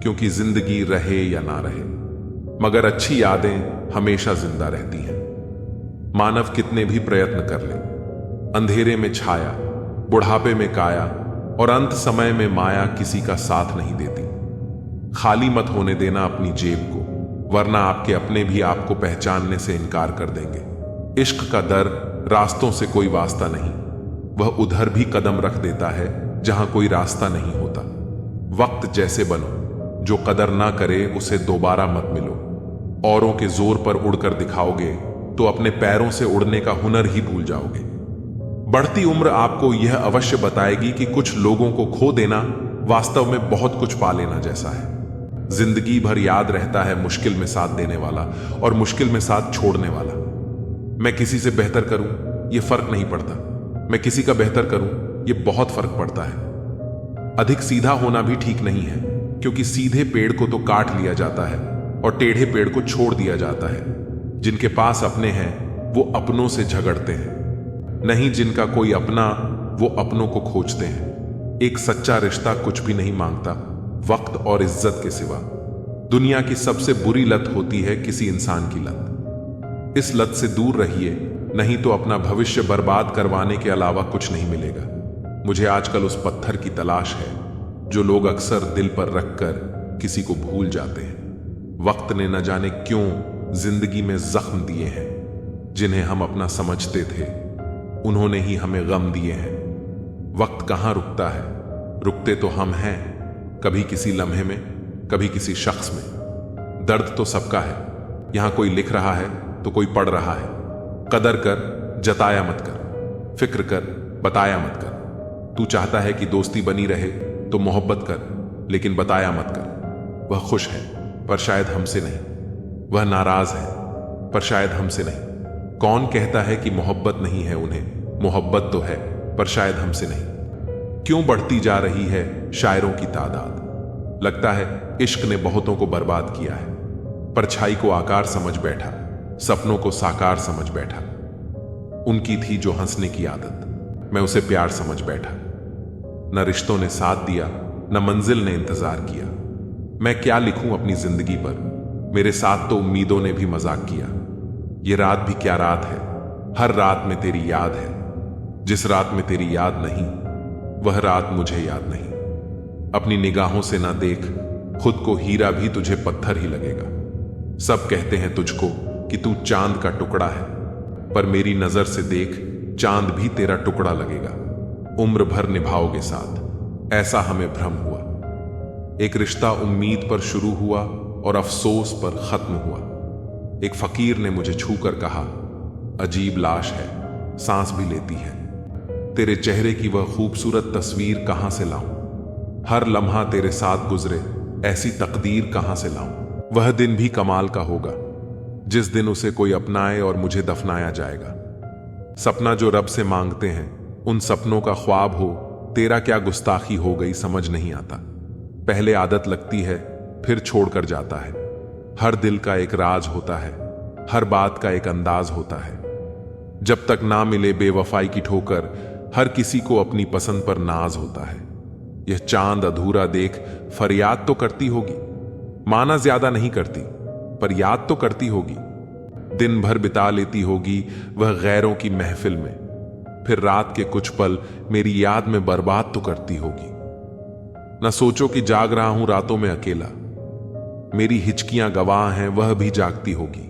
क्योंकि जिंदगी रहे या ना रहे, मगर अच्छी यादें हमेशा जिंदा रहती हैं। मानव कितने भी प्रयत्न कर ले, अंधेरे में छाया, बुढ़ापे में काया और अंत समय में माया किसी का साथ नहीं देती। खाली मत होने देना अपनी जेब को, वरना आपके अपने भी आपको पहचानने से इनकार कर देंगे। इश्क का दर रास्तों से कोई वास्ता नहीं, वह उधर भी कदम रख देता है जहां कोई रास्ता नहीं होता। वक्त जैसे बनो, जो कदर ना करे उसे दोबारा मत मिलो। औरों के जोर पर उड़कर दिखाओगे तो अपने पैरों से उड़ने का हुनर ही भूल जाओगे। बढ़ती उम्र आपको यह अवश्य बताएगी कि कुछ लोगों को खो देना वास्तव में बहुत कुछ पा लेना जैसा है। जिंदगी भर याद रहता है मुश्किल में साथ देने वाला और मुश्किल में साथ छोड़ने वाला। मैं किसी से बेहतर करूं यह फर्क नहीं पड़ता, मैं किसी का बेहतर करूं यह बहुत फर्क पड़ता है। अधिक सीधा होना भी ठीक नहीं है, क्योंकि सीधे पेड़ को तो काट लिया जाता है और टेढ़े पेड़ को छोड़ दिया जाता है। जिनके पास अपने हैं वो अपनों से झगड़ते हैं, नहीं जिनका कोई अपना वो अपनों को खोजते हैं। एक सच्चा रिश्ता कुछ भी नहीं मांगता वक्त और इज्जत के सिवा। दुनिया की सबसे बुरी लत होती है किसी इंसान की लत। इस लत से दूर रहिए, नहीं तो अपना भविष्य बर्बाद करवाने के अलावा कुछ नहीं मिलेगा। मुझे आजकल उस पत्थर की तलाश है जो लोग अक्सर दिल पर रखकर किसी को भूल जाते हैं। वक्त ने न जाने क्यों जिंदगी में जख्म दिए हैं, जिन्हें हम अपना समझते थे उन्होंने ही हमें गम दिए हैं। वक्त कहां रुकता है, रुकते तो हम हैं, कभी किसी लम्हे में, कभी किसी शख्स में। दर्द तो सबका है, यहां कोई लिख रहा है तो कोई पढ़ रहा है। कदर कर, जताया मत कर, फिक्र कर, बताया मत कर। तू चाहता है कि दोस्ती बनी रहे तो मोहब्बत कर, लेकिन बताया मत कर। वह खुश है पर शायद हमसे नहीं, वह नाराज है पर शायद हमसे नहीं। कौन कहता है कि मोहब्बत नहीं है उन्हें? मोहब्बत तो है पर शायद हमसे नहीं। क्यों बढ़ती जा रही है शायरों की तादाद? लगता है इश्क ने बहुतों को बर्बाद किया है। परछाई को आकार समझ बैठा, सपनों को साकार समझ बैठा। उनकी थी जो हंसने की आदत, मैं उसे प्यार समझ बैठा। न रिश्तों ने साथ दिया, न मंजिल ने इंतजार किया। मैं क्या लिखूं अपनी जिंदगी पर, मेरे साथ तो उम्मीदों ने भी मजाक किया। ये रात भी क्या रात है, हर रात में तेरी याद है। जिस रात में तेरी याद नहीं, वह रात मुझे याद नहीं। अपनी निगाहों से ना देख, खुद को हीरा भी तुझे पत्थर ही लगेगा। सब कहते हैं तुझको कि तू चांद का टुकड़ा है, पर मेरी नजर से देख, चांद भी तेरा टुकड़ा लगेगा। उम्र भर निभाओगे साथ, ऐसा हमें भ्रम हुआ। एक रिश्ता उम्मीद पर शुरू हुआ और अफसोस पर खत्म हुआ। एक फकीर ने मुझे छूकर कहा, अजीब लाश है, सांस भी लेती है। तेरे चेहरे की वह खूबसूरत तस्वीर कहां से लाऊं? हर लम्हा तेरे साथ गुजरे, ऐसी तकदीर कहां से लाऊं? वह दिन भी कमाल का होगा जिस दिन उसे कोई अपनाए और मुझे दफनाया जाएगा। सपना जो रब से मांगते हैं, उन सपनों का ख्वाब हो, तेरा क्या गुस्ताखी हो गई समझ नहीं आता। पहले आदत लगती है, फिर छोड़कर जाता है। हर दिल का एक राज होता है, हर बात का एक अंदाज होता है। जब तक ना मिले बेवफाई की ठोकर, हर किसी को अपनी पसंद पर नाज होता है। यह चांद अधूरा देख फरियाद तो करती होगी, माना ज्यादा नहीं करती, पर याद तो करती होगी। दिन भर बिता लेती होगी वह गैरों की महफिल में, फिर रात के कुछ पल मेरी याद में बर्बाद तो करती होगी। न सोचो कि जाग रहा हूं रातों में अकेला, मेरी हिचकियां गवाह हैं, वह भी जागती होगी।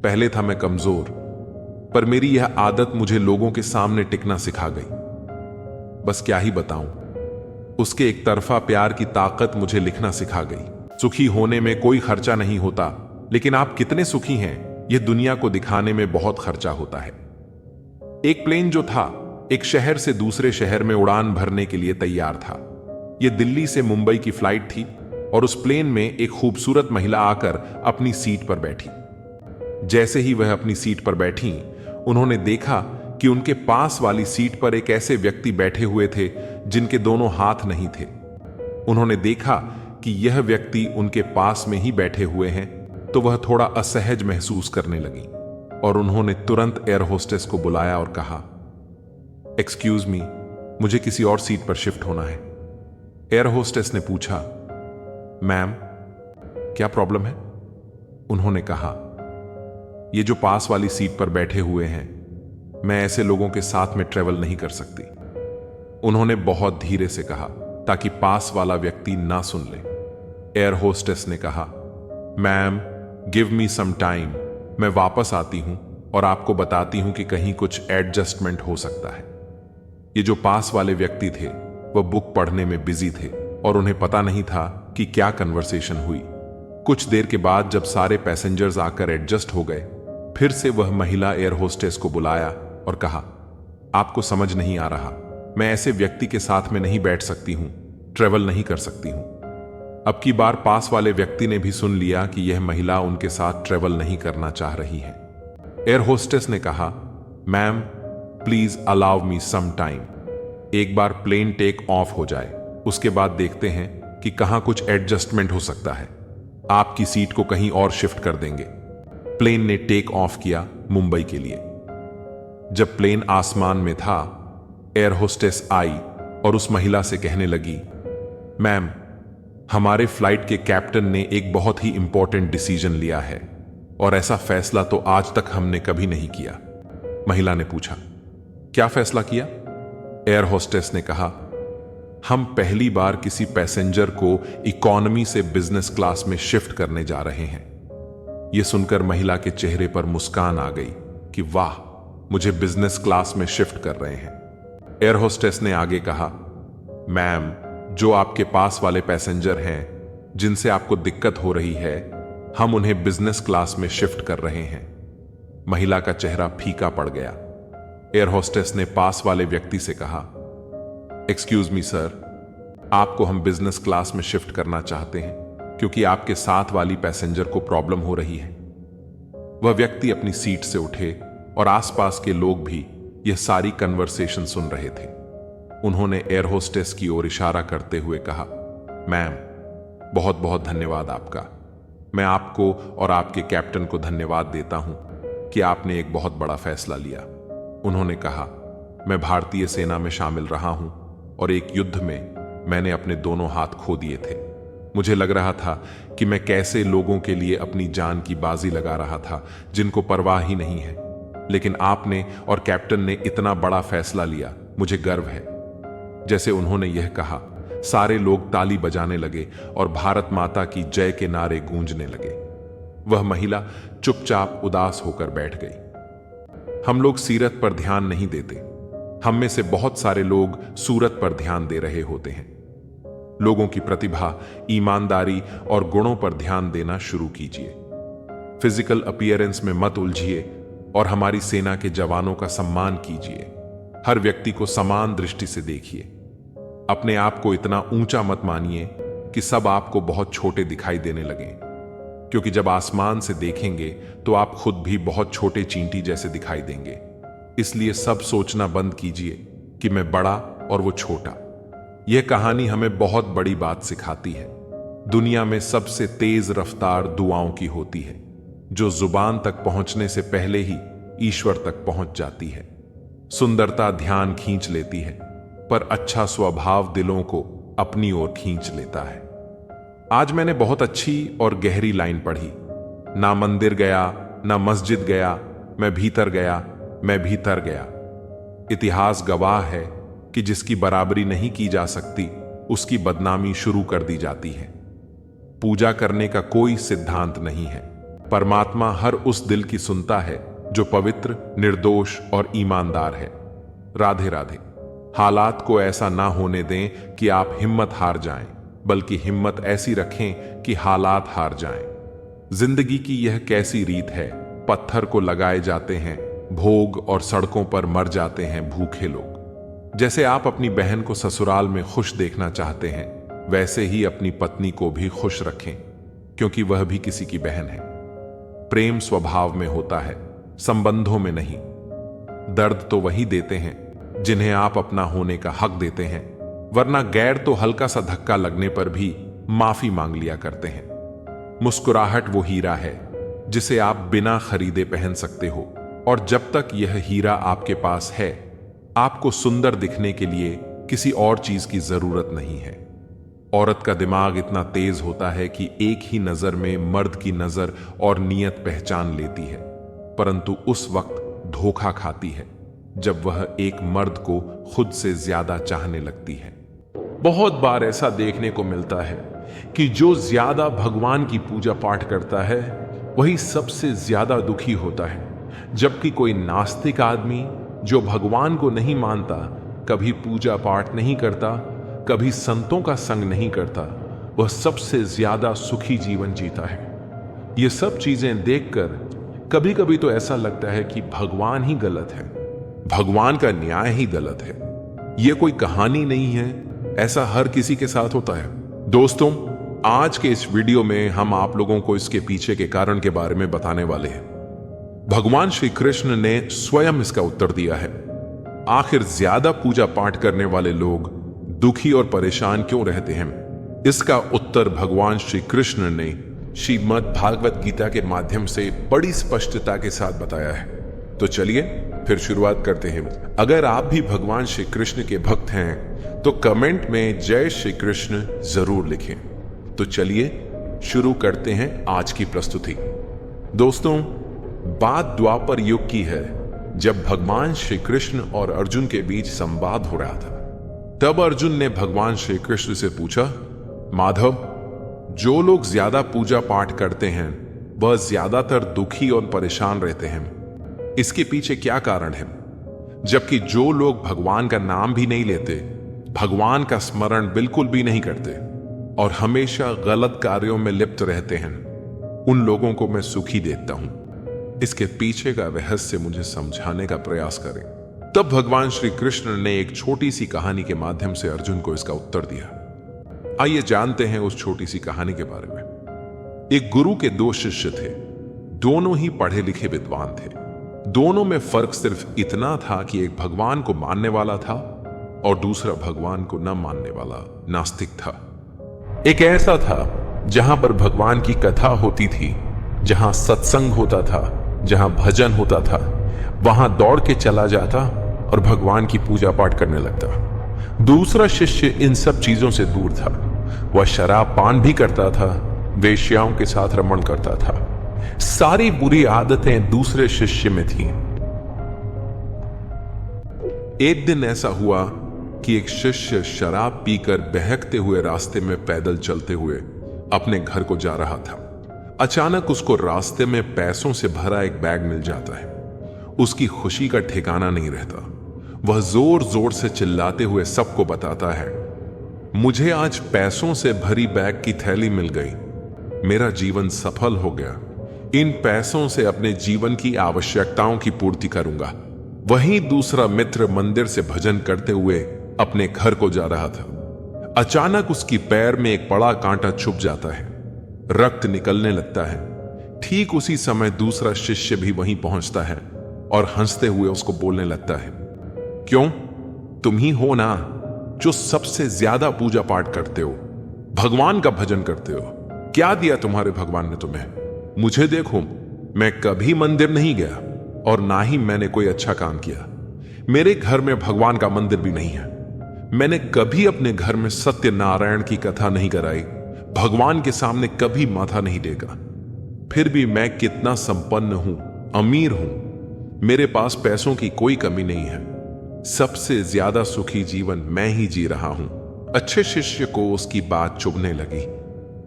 पहले था मैं कमजोर, पर मेरी यह आदत मुझे लोगों के सामने टिकना सिखा गई। बस क्या ही बताऊं, उसके एक तरफा प्यार की ताकत मुझे लिखना सिखा गई। सुखी होने में कोई खर्चा नहीं होता, लेकिन आप कितने सुखी हैं यह दुनिया को दिखाने में बहुत खर्चा होता है। एक प्लेन जो था एक शहर से दूसरे शहर में उड़ान भरने के लिए तैयार था। यह दिल्ली से मुंबई की फ्लाइट थी और उस प्लेन में एक खूबसूरत महिला आकर अपनी सीट पर बैठी। जैसे ही वह अपनी सीट पर बैठी, उन्होंने देखा कि उनके पास वाली सीट पर एक ऐसे व्यक्ति बैठे हुए थे जिनके दोनों हाथ नहीं थे। उन्होंने देखा कि यह व्यक्ति उनके पास में ही बैठे हुए हैं, तो वह थोड़ा असहज महसूस करने लगी और उन्होंने तुरंत एयर होस्टेस को बुलाया और कहा, एक्सक्यूज मी, मुझे किसी और सीट पर शिफ्ट होना है। एयर होस्टेस ने पूछा, मैम क्या प्रॉब्लम है? उन्होंने कहा, ये जो पास वाली सीट पर बैठे हुए हैं, मैं ऐसे लोगों के साथ में ट्रेवल नहीं कर सकती। उन्होंने बहुत धीरे से कहा ताकि पास वाला व्यक्ति ना सुन ले। एयर होस्टेस ने कहा, ma'am give me some time, मैं वापस आती हूं और आपको बताती हूं कि कहीं कुछ एडजस्टमेंट हो सकता है। ये जो पास वाले व्यक्ति थे वह बुक पढ़ने में बिजी थे और उन्हें पता नहीं था कि क्या कन्वर्सेशन हुई। कुछ देर के बाद जब सारे पैसेंजर्स आकर एडजस्ट हो गए, फिर से वह महिला एयर होस्टेस को बुलाया और कहा, आपको समझ नहीं आ रहा, मैं ऐसे व्यक्ति के साथ में नहीं बैठ सकती हूं, ट्रेवल नहीं कर सकती हूं। अब की बार पास वाले व्यक्ति ने भी सुन लिया कि यह महिला उनके साथ ट्रेवल नहीं करना चाह रही है। एयर होस्टेस ने कहा, ma'am please allow me some time, एक बार प्लेन टेक ऑफ हो जाए, उसके बाद देखते हैं कि कहां कुछ एडजस्टमेंट हो सकता है, आपकी सीट को कहीं और शिफ्ट कर देंगे। प्लेन ने टेक ऑफ किया मुंबई के लिए। जब प्लेन आसमान में था, एयर होस्टेस आई और उस महिला से कहने लगी, मैम हमारे फ्लाइट के कैप्टन ने एक बहुत ही इंपॉर्टेंट डिसीजन लिया है और ऐसा फैसला तो आज तक हमने कभी नहीं किया। महिला ने पूछा, क्या फैसला किया? एयर होस्टेस ने कहा, हम पहली बार किसी पैसेंजर को इकॉनमी से बिजनेस क्लास में शिफ्ट करने जा रहे हैं। यह सुनकर महिला के चेहरे पर मुस्कान आ गई कि वाह, मुझे बिजनेस क्लास में शिफ्ट कर रहे हैं। एयर होस्टेस ने आगे कहा, मैम जो आपके पास वाले पैसेंजर हैं जिनसे आपको दिक्कत हो रही है, हम उन्हें बिजनेस क्लास में शिफ्ट कर रहे हैं। महिला का चेहरा फीका पड़ गया। एयर होस्टेस ने पास वाले व्यक्ति से कहा, एक्सक्यूज मी सर, आपको हम बिजनेस क्लास में शिफ्ट करना चाहते हैं क्योंकि आपके साथ वाली पैसेंजर को प्रॉब्लम हो रही है। वह व्यक्ति अपनी सीट से उठे और आसपास के लोग भी यह सारी कन्वर्सेशन सुन रहे थे। उन्होंने एयर होस्टेस की ओर इशारा करते हुए कहा, मैम बहुत बहुत धन्यवाद आपका। मैं आपको और आपके कैप्टन को धन्यवाद देता हूं कि आपने एक बहुत बड़ा फैसला लिया। उन्होंने कहा, मैं भारतीय सेना में शामिल रहा हूं और एक युद्ध में मैंने अपने दोनों हाथ खो दिए थे। मुझे लग रहा था कि मैं कैसे लोगों के लिए अपनी जान की बाजी लगा रहा था जिनको परवाह ही नहीं है, लेकिन आपने और कैप्टन ने इतना बड़ा फैसला लिया, मुझे गर्व है। जैसे उन्होंने यह कहा, सारे लोग ताली बजाने लगे और भारत माता की जय के नारे गूंजने लगे। वह महिला चुपचाप उदास होकर बैठ गई। हम लोग सीरत पर ध्यान नहीं देते। हम में से बहुत सारे लोग सूरत पर ध्यान दे रहे होते हैं। लोगों की प्रतिभा, ईमानदारी और गुणों पर ध्यान देना शुरू कीजिए। फिजिकल अपीयरेंस में मत उलझिए और हमारी सेना के जवानों का सम्मान कीजिए। हर व्यक्ति को समान दृष्टि से देखिए। अपने आप को इतना ऊंचा मत मानिए कि सब आपको बहुत छोटे दिखाई देने लगें, क्योंकि जब आसमान से देखेंगे तो आप खुद भी बहुत छोटे चींटी जैसे दिखाई देंगे। इसलिए सब सोचना बंद कीजिए कि मैं बड़ा और वो छोटा। यह कहानी हमें बहुत बड़ी बात सिखाती है। दुनिया में सबसे तेज रफ्तार दुआओं की होती है, जो जुबान तक पहुंचने से पहले ही ईश्वर तक पहुंच जाती है। सुंदरता ध्यान खींच लेती है, पर अच्छा स्वभाव दिलों को अपनी ओर खींच लेता है। आज मैंने बहुत अच्छी और गहरी लाइन पढ़ी। ना मंदिर गया, ना मस्जिद गया, मैं भीतर गया, मैं भीतर गया। इतिहास गवाह है कि जिसकी बराबरी नहीं की जा सकती, उसकी बदनामी शुरू कर दी जाती है। पूजा करने का कोई सिद्धांत नहीं है। परमात्मा हर उस दिल की सुनता है जो पवित्र, निर्दोष और ईमानदार है। राधे राधे। हालात को ऐसा ना होने दें कि आप हिम्मत हार जाएं, बल्कि हिम्मत ऐसी रखें कि हालात हार जाएं। जिंदगी की यह कैसी रीत है, पत्थर को लगाए जाते हैं भोग और सड़कों पर मर जाते हैं भूखे लोग। जैसे आप अपनी बहन को ससुराल में खुश देखना चाहते हैं, वैसे ही अपनी पत्नी को भी खुश रखें, क्योंकि वह भी किसी की बहन है। प्रेम स्वभाव में होता है, संबंधों में नहीं। दर्द तो वही देते हैं जिन्हें आप अपना होने का हक देते हैं, वरना गैर तो हल्का सा धक्का लगने पर भी माफी मांग लिया करते हैं। मुस्कुराहट वो हीरा है जिसे आप बिना खरीदे पहन सकते हो, और जब तक यह हीरा आपके पास है, आपको सुंदर दिखने के लिए किसी और चीज की जरूरत नहीं है। औरत का दिमाग इतना तेज होता है कि एक ही नजर में मर्द की नजर और नीयत पहचान लेती है, परंतु उस वक्त धोखा खाती है जब वह एक मर्द को खुद से ज्यादा चाहने लगती है। बहुत बार ऐसा देखने को मिलता है कि जो ज्यादा भगवान की पूजा पाठ करता है वही सबसे ज्यादा दुखी होता है, जबकि कोई नास्तिक आदमी जो भगवान को नहीं मानता, कभी पूजा पाठ नहीं करता, कभी संतों का संग नहीं करता, वह सबसे ज्यादा सुखी जीवन जीता है। ये सब चीजें देखकर कभी कभी तो ऐसा लगता है कि भगवान ही गलत है, भगवान का न्याय ही गलत है। यह कोई कहानी नहीं है, ऐसा हर किसी के साथ होता है। दोस्तों, आज के इस वीडियो में हम आप लोगों को इसके पीछे के कारण के बारे में बताने वाले हैं। भगवान श्री कृष्ण ने स्वयं इसका उत्तर दिया है। आखिर ज्यादा पूजा पाठ करने वाले लोग दुखी और परेशान क्यों रहते हैं? इसका उत्तर भगवान श्री कृष्ण ने श्रीमद् भागवत गीता के माध्यम से बड़ी स्पष्टता के साथ बताया है। तो चलिए फिर शुरुआत करते हैं। अगर आप भी भगवान श्री कृष्ण के भक्त हैं तो कमेंट में जय श्री कृष्ण जरूर लिखें। तो चलिए शुरू करते हैं आज की प्रस्तुति। दोस्तों, बात द्वापर युग की है, जब भगवान श्री कृष्ण और अर्जुन के बीच संवाद हो रहा था। तब अर्जुन ने भगवान श्री कृष्ण से पूछा, माधव, जो लोग ज्यादा पूजा पाठ करते हैं वह ज्यादातर दुखी और परेशान रहते हैं। इसके पीछे क्या कारण है? जबकि जो लोग भगवान का नाम भी नहीं लेते, भगवान का स्मरण बिल्कुल भी नहीं करते और हमेशा गलत कार्यों में लिप्त रहते हैं, उन लोगों को मैं सुखी देखता हूं। इसके पीछे का रहस्य मुझे समझाने का प्रयास करें। तब भगवान श्री कृष्ण ने एक छोटी सी कहानी के माध्यम से अर्जुन को इसका उत्तर दिया। आइए जानते हैं उस छोटी सी कहानी के बारे में। एक गुरु के दो शिष्य थे, दोनों ही पढ़े लिखे विद्वान थे। दोनों में फर्क सिर्फ इतना था कि एक भगवान को मानने वाला था और दूसरा भगवान को न मानने वाला नास्तिक था। एक ऐसा था जहां पर भगवान की कथा होती थी, जहां सत्संग होता था, जहां भजन होता था, वहां दौड़ के चला जाता और भगवान की पूजा पाठ करने लगता। दूसरा शिष्य इन सब चीजों से दूर था। वह शराब पान भी करता था, वेश्याओं के साथ रमण करता था। सारी बुरी आदतें दूसरे शिष्य में थीं। एक दिन ऐसा हुआ कि एक शिष्य शराब पीकर बहकते हुए रास्ते में पैदल चलते हुए अपने घर को जा रहा था। अचानक उसको रास्ते में पैसों से भरा एक बैग मिल जाता है। उसकी खुशी का ठिकाना नहीं रहता। वह जोर जोर से चिल्लाते हुए सबको बताता है, मुझे आज पैसों से भरी बैग की थैली मिल गई। मेरा जीवन सफल हो गया। इन पैसों से अपने जीवन की आवश्यकताओं की पूर्ति करूंगा। वहीं दूसरा मित्र मंदिर से भजन करते हुए अपने घर को जा रहा था। अचानक उसकी पैर में एक बड़ा कांटा चुभ जाता है। रक्त निकलने लगता है। ठीक उसी समय दूसरा शिष्य भी वहीं पहुंचता है और हंसते हुए उसको बोलने लगता है, क्यों, तुम ही हो ना जो सबसे ज्यादा पूजा पाठ करते हो, भगवान का भजन करते हो। क्या दिया तुम्हारे भगवान ने तुम्हें? मुझे देखो, मैं कभी मंदिर नहीं गया और ना ही मैंने कोई अच्छा काम किया। मेरे घर में भगवान का मंदिर भी नहीं है। मैंने कभी अपने घर में सत्यनारायण की कथा नहीं कराई, भगवान के सामने कभी माथा नहीं टेका। फिर भी मैं कितना संपन्न हूं, अमीर हूं। मेरे पास पैसों की कोई कमी नहीं है। सबसे ज्यादा सुखी जीवन मैं ही जी रहा हूं। अच्छे शिष्य को उसकी बात चुभने लगी।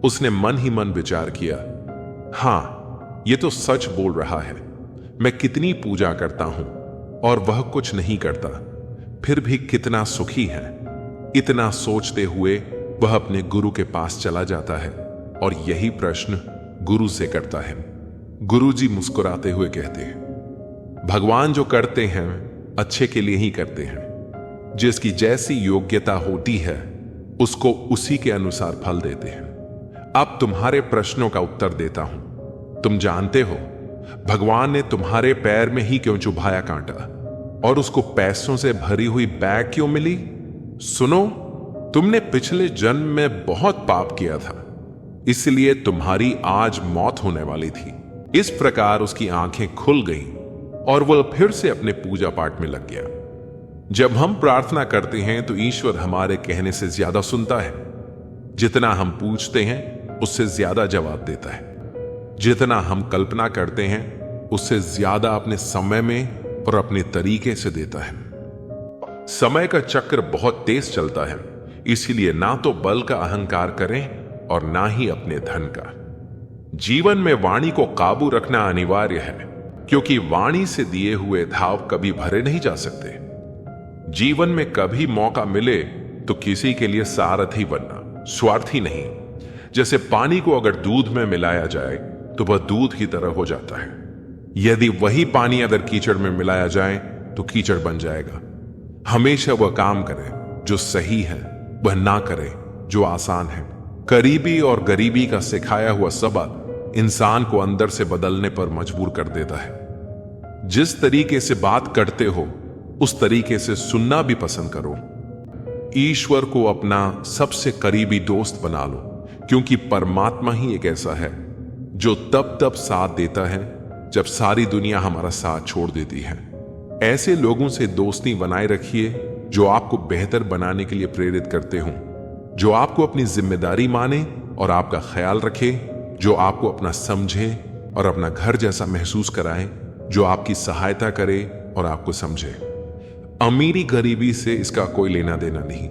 उसने मन ही मन विचार किया, हां, ये तो सच बोल रहा है। मैं कितनी पूजा करता हूं और वह कुछ नहीं करता। फिर भी कितना सुखी है। इतना सोचते हुए वह अपने गुरु के पास चला जाता है और यही प्रश्न गुरु से करता है। गुरुजी मुस्कुराते हुए कहते हैं, भगवान जो करते हैं अच्छे के लिए ही करते हैं। जिसकी जैसी योग्यता होती है उसको उसी के अनुसार फल देते हैं। अब तुम्हारे प्रश्नों का उत्तर देता हूं। तुम जानते हो भगवान ने तुम्हारे पैर में ही क्यों चुभाया कांटा, और उसको पैसों से भरी हुई बैग क्यों मिली? सुनो, तुमने पिछले जन्म में बहुत पाप किया था, इसलिए तुम्हारी आज मौत होने वाली थी। इस प्रकार उसकी आंखें खुल गईं और वह फिर से अपने पूजा पाठ में लग गया। जब हम प्रार्थना करते हैं तो ईश्वर हमारे कहने से ज्यादा सुनता है। जितना हम पूछते हैं उससे ज्यादा जवाब देता है। जितना हम कल्पना करते हैं उससे ज्यादा अपने समय में और अपने तरीके से देता है। समय का चक्र बहुत तेज चलता है, इसीलिए ना तो बल का अहंकार करें और ना ही अपने धन का। जीवन में वाणी को काबू रखना अनिवार्य है, क्योंकि वाणी से दिए हुए धाव कभी भरे नहीं जा सकते। जीवन में कभी मौका मिले तो किसी के लिए सारथी बनना, स्वार्थी नहीं। जैसे पानी को अगर दूध में मिलाया जाए तो वह दूध की तरह हो जाता है। यदि वही पानी अगर कीचड़ में मिलाया जाए तो कीचड़ बन जाएगा। हमेशा वह काम करे जो सही है, वह ना करे जो आसान है। करीबी और गरीबी का सिखाया हुआ सबक इंसान को अंदर से बदलने पर मजबूर कर देता है। जिस तरीके से बात करते हो उस तरीके से सुनना भी पसंद करो। ईश्वर को अपना सबसे करीबी दोस्त बना लो, क्योंकि परमात्मा ही एक ऐसा है जो तब साथ देता है जब सारी दुनिया हमारा साथ छोड़ देती है। ऐसे लोगों से दोस्ती बनाए रखिए जो आपको बेहतर बनाने के लिए प्रेरित करते हों, जो आपको अपनी जिम्मेदारी माने और आपका ख्याल रखे, जो आपको अपना समझे और अपना घर जैसा महसूस कराए, जो आपकी सहायता करे और आपको समझे। अमीरी गरीबी से इसका कोई लेना देना नहीं।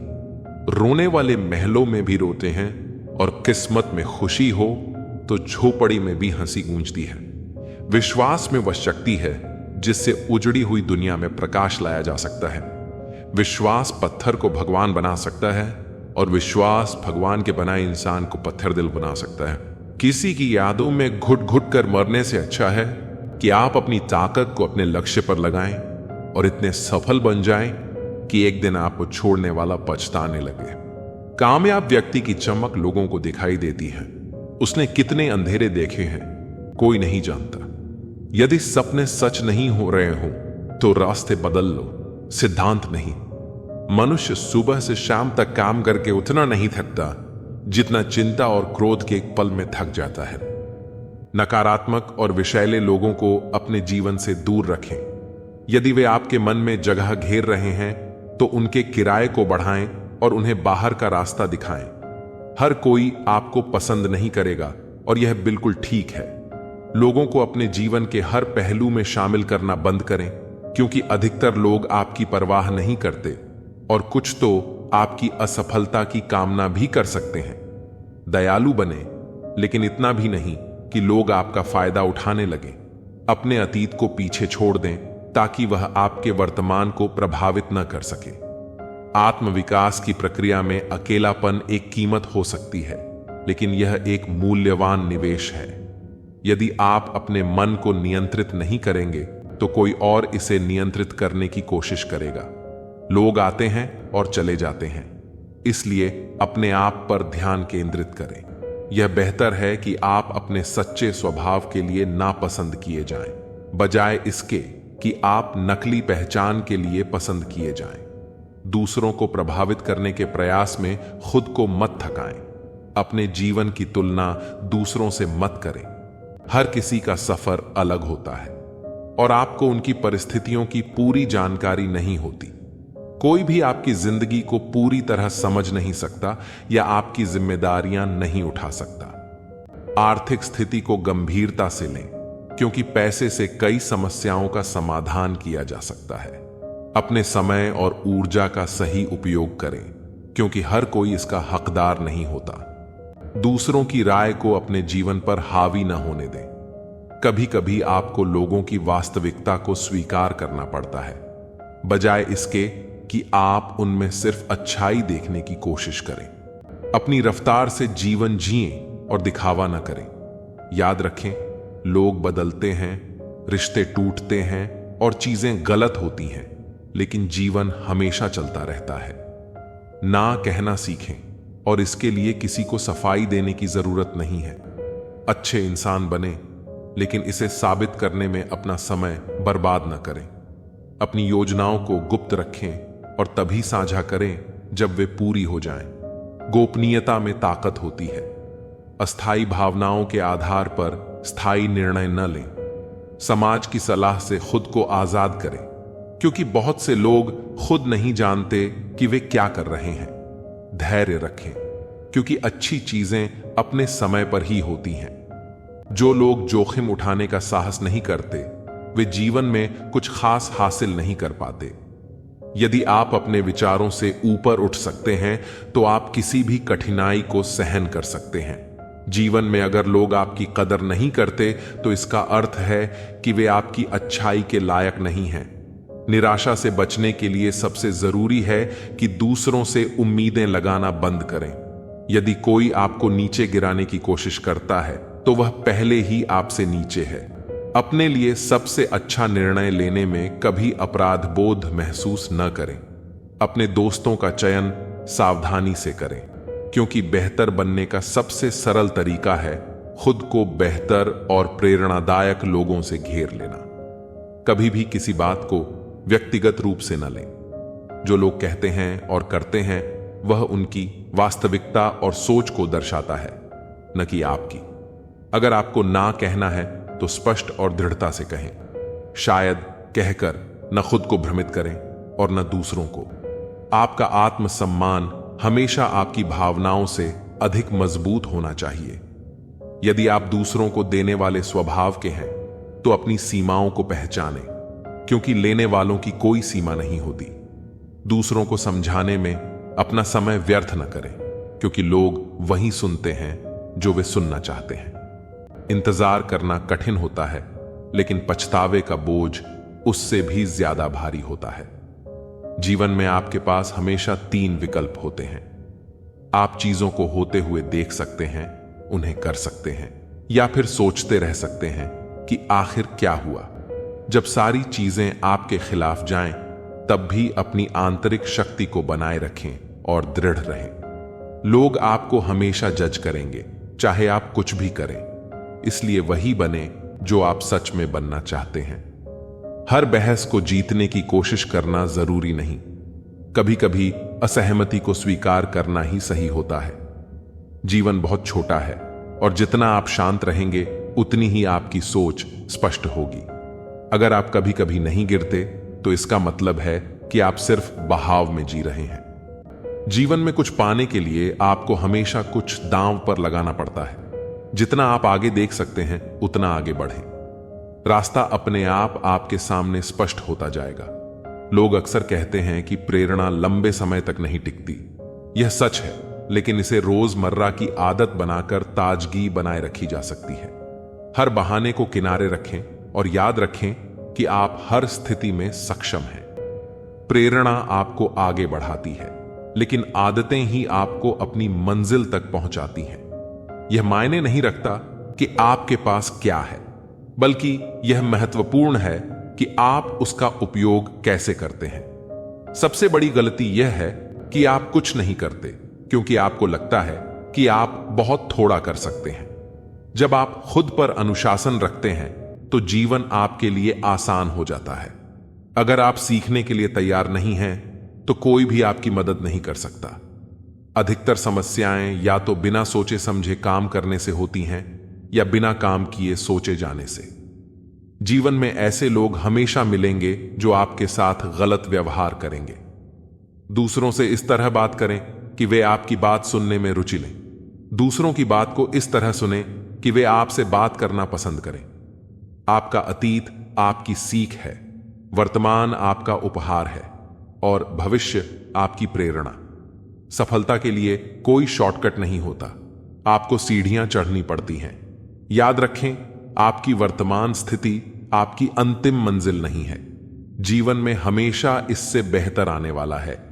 रोने वाले महलों में भी रोते हैं और किस्मत में खुशी हो तो झोपड़ी में भी हंसी गूंजती है। विश्वास में वह शक्ति है जिससे उजड़ी हुई दुनिया में प्रकाश लाया जा सकता है। विश्वास पत्थर को भगवान बना सकता है और विश्वास भगवान के बनाए इंसान को पत्थर दिल बना सकता है। किसी की यादों में घुट घुट कर मरने से अच्छा है कि आप अपनी ताकत को अपने लक्ष्य पर लगाएं और इतने सफल बन जाएं कि एक दिन आपको छोड़ने वाला पछताने लगे। कामयाब व्यक्ति की चमक लोगों को दिखाई देती है। उसने कितने अंधेरे देखे हैं कोई नहीं जानता। यदि सपने सच नहीं हो रहे हो तो रास्ते बदल लो, सिद्धांत नहीं। मनुष्य सुबह से शाम तक काम करके उतना नहीं थकता जितना चिंता और क्रोध के एक पल में थक जाता है। नकारात्मक और विषैले लोगों को अपने जीवन से दूर रखें। यदि वे आपके मन में जगह घेर रहे हैं तो उनके किराए को बढ़ाएं और उन्हें बाहर का रास्ता दिखाएं। हर कोई आपको पसंद नहीं करेगा और यह बिल्कुल ठीक है। लोगों को अपने जीवन के हर पहलू में शामिल करना बंद करें, क्योंकि अधिकतर लोग आपकी परवाह नहीं करते और कुछ तो आपकी असफलता की कामना भी कर सकते हैं। दयालु बने, लेकिन इतना भी नहीं कि लोग आपका फायदा उठाने लगें। अपने अतीत को पीछे छोड़ दें ताकि वह आपके वर्तमान को प्रभावित न कर सके। आत्मविकास की प्रक्रिया में अकेलापन एक कीमत हो सकती है, लेकिन यह एक मूल्यवान निवेश है। यदि आप अपने मन को नियंत्रित नहीं करेंगे तो कोई और इसे नियंत्रित करने की कोशिश करेगा। लोग आते हैं और चले जाते हैं, इसलिए अपने आप पर ध्यान केंद्रित करें। यह बेहतर है कि आप अपने सच्चे स्वभाव के लिए नापसंद किए जाएं, बजाय इसके कि आप नकली पहचान के लिए पसंद किए जाएं। दूसरों को प्रभावित करने के प्रयास में खुद को मत थकाएं। अपने जीवन की तुलना दूसरों से मत करें। हर किसी का सफर अलग होता है और आपको उनकी परिस्थितियों की पूरी जानकारी नहीं होती। कोई भी आपकी जिंदगी को पूरी तरह समझ नहीं सकता या आपकी जिम्मेदारियां नहीं उठा सकता। आर्थिक स्थिति को गंभीरता से लें, क्योंकि पैसे से कई समस्याओं का समाधान किया जा सकता है। अपने समय और ऊर्जा का सही उपयोग करें, क्योंकि हर कोई इसका हकदार नहीं होता। दूसरों की राय को अपने जीवन पर हावी न होने दें। कभी कभी आपको लोगों की वास्तविकता को स्वीकार करना पड़ता है, बजाय इसके कि आप उनमें सिर्फ अच्छाई देखने की कोशिश करें। अपनी रफ्तार से जीवन जिएं और दिखावा न करें। याद रखें, लोग बदलते हैं, रिश्ते टूटते हैं और चीजें गलत होती हैं, लेकिन जीवन हमेशा चलता रहता है। ना कहना सीखें और इसके लिए किसी को सफाई देने की जरूरत नहीं है। अच्छे इंसान बने, लेकिन इसे साबित करने में अपना समय बर्बाद न करें। अपनी योजनाओं को गुप्त रखें और तभी साझा करें जब वे पूरी हो जाएं। गोपनीयता में ताकत होती है। अस्थायी भावनाओं के आधार पर स्थायी निर्णय न लें। समाज की सलाह से खुद को आजाद करें, क्योंकि बहुत से लोग खुद नहीं जानते कि वे क्या कर रहे हैं। धैर्य रखें, क्योंकि अच्छी चीजें अपने समय पर ही होती हैं। जो लोग जोखिम उठाने का साहस नहीं करते, वे जीवन में कुछ खास हासिल नहीं कर पाते। यदि आप अपने विचारों से ऊपर उठ सकते हैं, तो आप किसी भी कठिनाई को सहन कर सकते हैं। जीवन में अगर लोग आपकी कदर नहीं करते, तो इसका अर्थ है कि वे आपकी अच्छाई के लायक नहीं हैं। निराशा से बचने के लिए सबसे जरूरी है कि दूसरों से उम्मीदें लगाना बंद करें। यदि कोई आपको नीचे गिराने की कोशिश करता है, तो वह पहले ही आपसे नीचे है। अपने लिए सबसे अच्छा निर्णय लेने में कभी अपराध बोध महसूस न करें। अपने दोस्तों का चयन सावधानी से करें, क्योंकि बेहतर बनने का सबसे सरल तरीका है खुद को बेहतर और प्रेरणादायक लोगों से घेर लेना। कभी भी किसी बात को व्यक्तिगत रूप से न लें। जो लोग कहते हैं और करते हैं, वह उनकी वास्तविकता और सोच को दर्शाता है, न कि आपकी। अगर आपको ना कहना है, तो स्पष्ट और दृढ़ता से कहें। शायद कहकर न खुद को भ्रमित करें और न दूसरों को। आपका आत्मसम्मान हमेशा आपकी भावनाओं से अधिक मजबूत होना चाहिए। यदि आप दूसरों को देने वाले स्वभाव के हैं, तो अपनी सीमाओं को पहचानें, क्योंकि लेने वालों की कोई सीमा नहीं होती। दूसरों को समझाने में अपना समय व्यर्थ न करें, क्योंकि लोग वही सुनते हैं जो वे सुनना चाहते हैं। इंतजार करना कठिन होता है, लेकिन पछतावे का बोझ उससे भी ज्यादा भारी होता है। जीवन में आपके पास हमेशा 3 विकल्प होते हैं। आप चीजों को होते हुए देख सकते हैं, उन्हें कर सकते हैं, या फिर सोचते रह सकते हैं कि आखिर क्या हुआ। जब सारी चीजें आपके खिलाफ जाएं, तब भी अपनी आंतरिक शक्ति को बनाए रखें और दृढ़ रहें। लोग आपको हमेशा जज करेंगे, चाहे आप कुछ भी करें। इसलिए वही बने जो आप सच में बनना चाहते हैं। हर बहस को जीतने की कोशिश करना जरूरी नहीं। कभी कभी असहमति को स्वीकार करना ही सही होता है। जीवन बहुत छोटा है, और जितना आप शांत रहेंगे, उतनी ही आपकी सोच स्पष्ट होगी। अगर आप कभी कभी नहीं गिरते, तो इसका मतलब है कि आप सिर्फ बहाव में जी रहे हैं। जीवन में कुछ पाने के लिए आपको हमेशा कुछ दांव पर लगाना पड़ता है। जितना आप आगे देख सकते हैं, उतना आगे बढ़ें। रास्ता अपने आप आपके सामने स्पष्ट होता जाएगा। लोग अक्सर कहते हैं कि प्रेरणा लंबे समय तक नहीं टिकती। यह सच है, लेकिन इसे रोजमर्रा की आदत बनाकर ताजगी बनाए रखी जा सकती है। हर बहाने को किनारे रखें और याद रखें कि आप हर स्थिति में सक्षम हैं। प्रेरणा आपको आगे बढ़ाती है, लेकिन आदतें ही आपको अपनी मंजिल तक पहुंचाती हैं। यह मायने नहीं रखता कि आपके पास क्या है, बल्कि यह महत्वपूर्ण है कि आप उसका उपयोग कैसे करते हैं। सबसे बड़ी गलती यह है कि आप कुछ नहीं करते, क्योंकि आपको लगता है कि आप बहुत थोड़ा कर सकते हैं। जब आप खुद पर अनुशासन रखते हैं, तो जीवन आपके लिए आसान हो जाता है। अगर आप सीखने के लिए तैयार नहीं हैं, तो कोई भी आपकी मदद नहीं कर सकता। अधिकतर समस्याएं या तो बिना सोचे समझे काम करने से होती हैं, या बिना काम किए सोचे जाने से। जीवन में ऐसे लोग हमेशा मिलेंगे जो आपके साथ गलत व्यवहार करेंगे। दूसरों से इस तरह बात करें कि वे आपकी बात सुनने में रुचि लें। दूसरों की बात को इस तरह सुने कि वे आपसे बात करना पसंद करें। आपका अतीत आपकी सीख है, वर्तमान आपका उपहार है, और भविष्य आपकी प्रेरणा। सफलता के लिए कोई शॉर्टकट नहीं होता, आपको सीढ़ियां चढ़नी पड़ती हैं। याद रखें, आपकी वर्तमान स्थिति आपकी अंतिम मंजिल नहीं है। जीवन में हमेशा इससे बेहतर आने वाला है।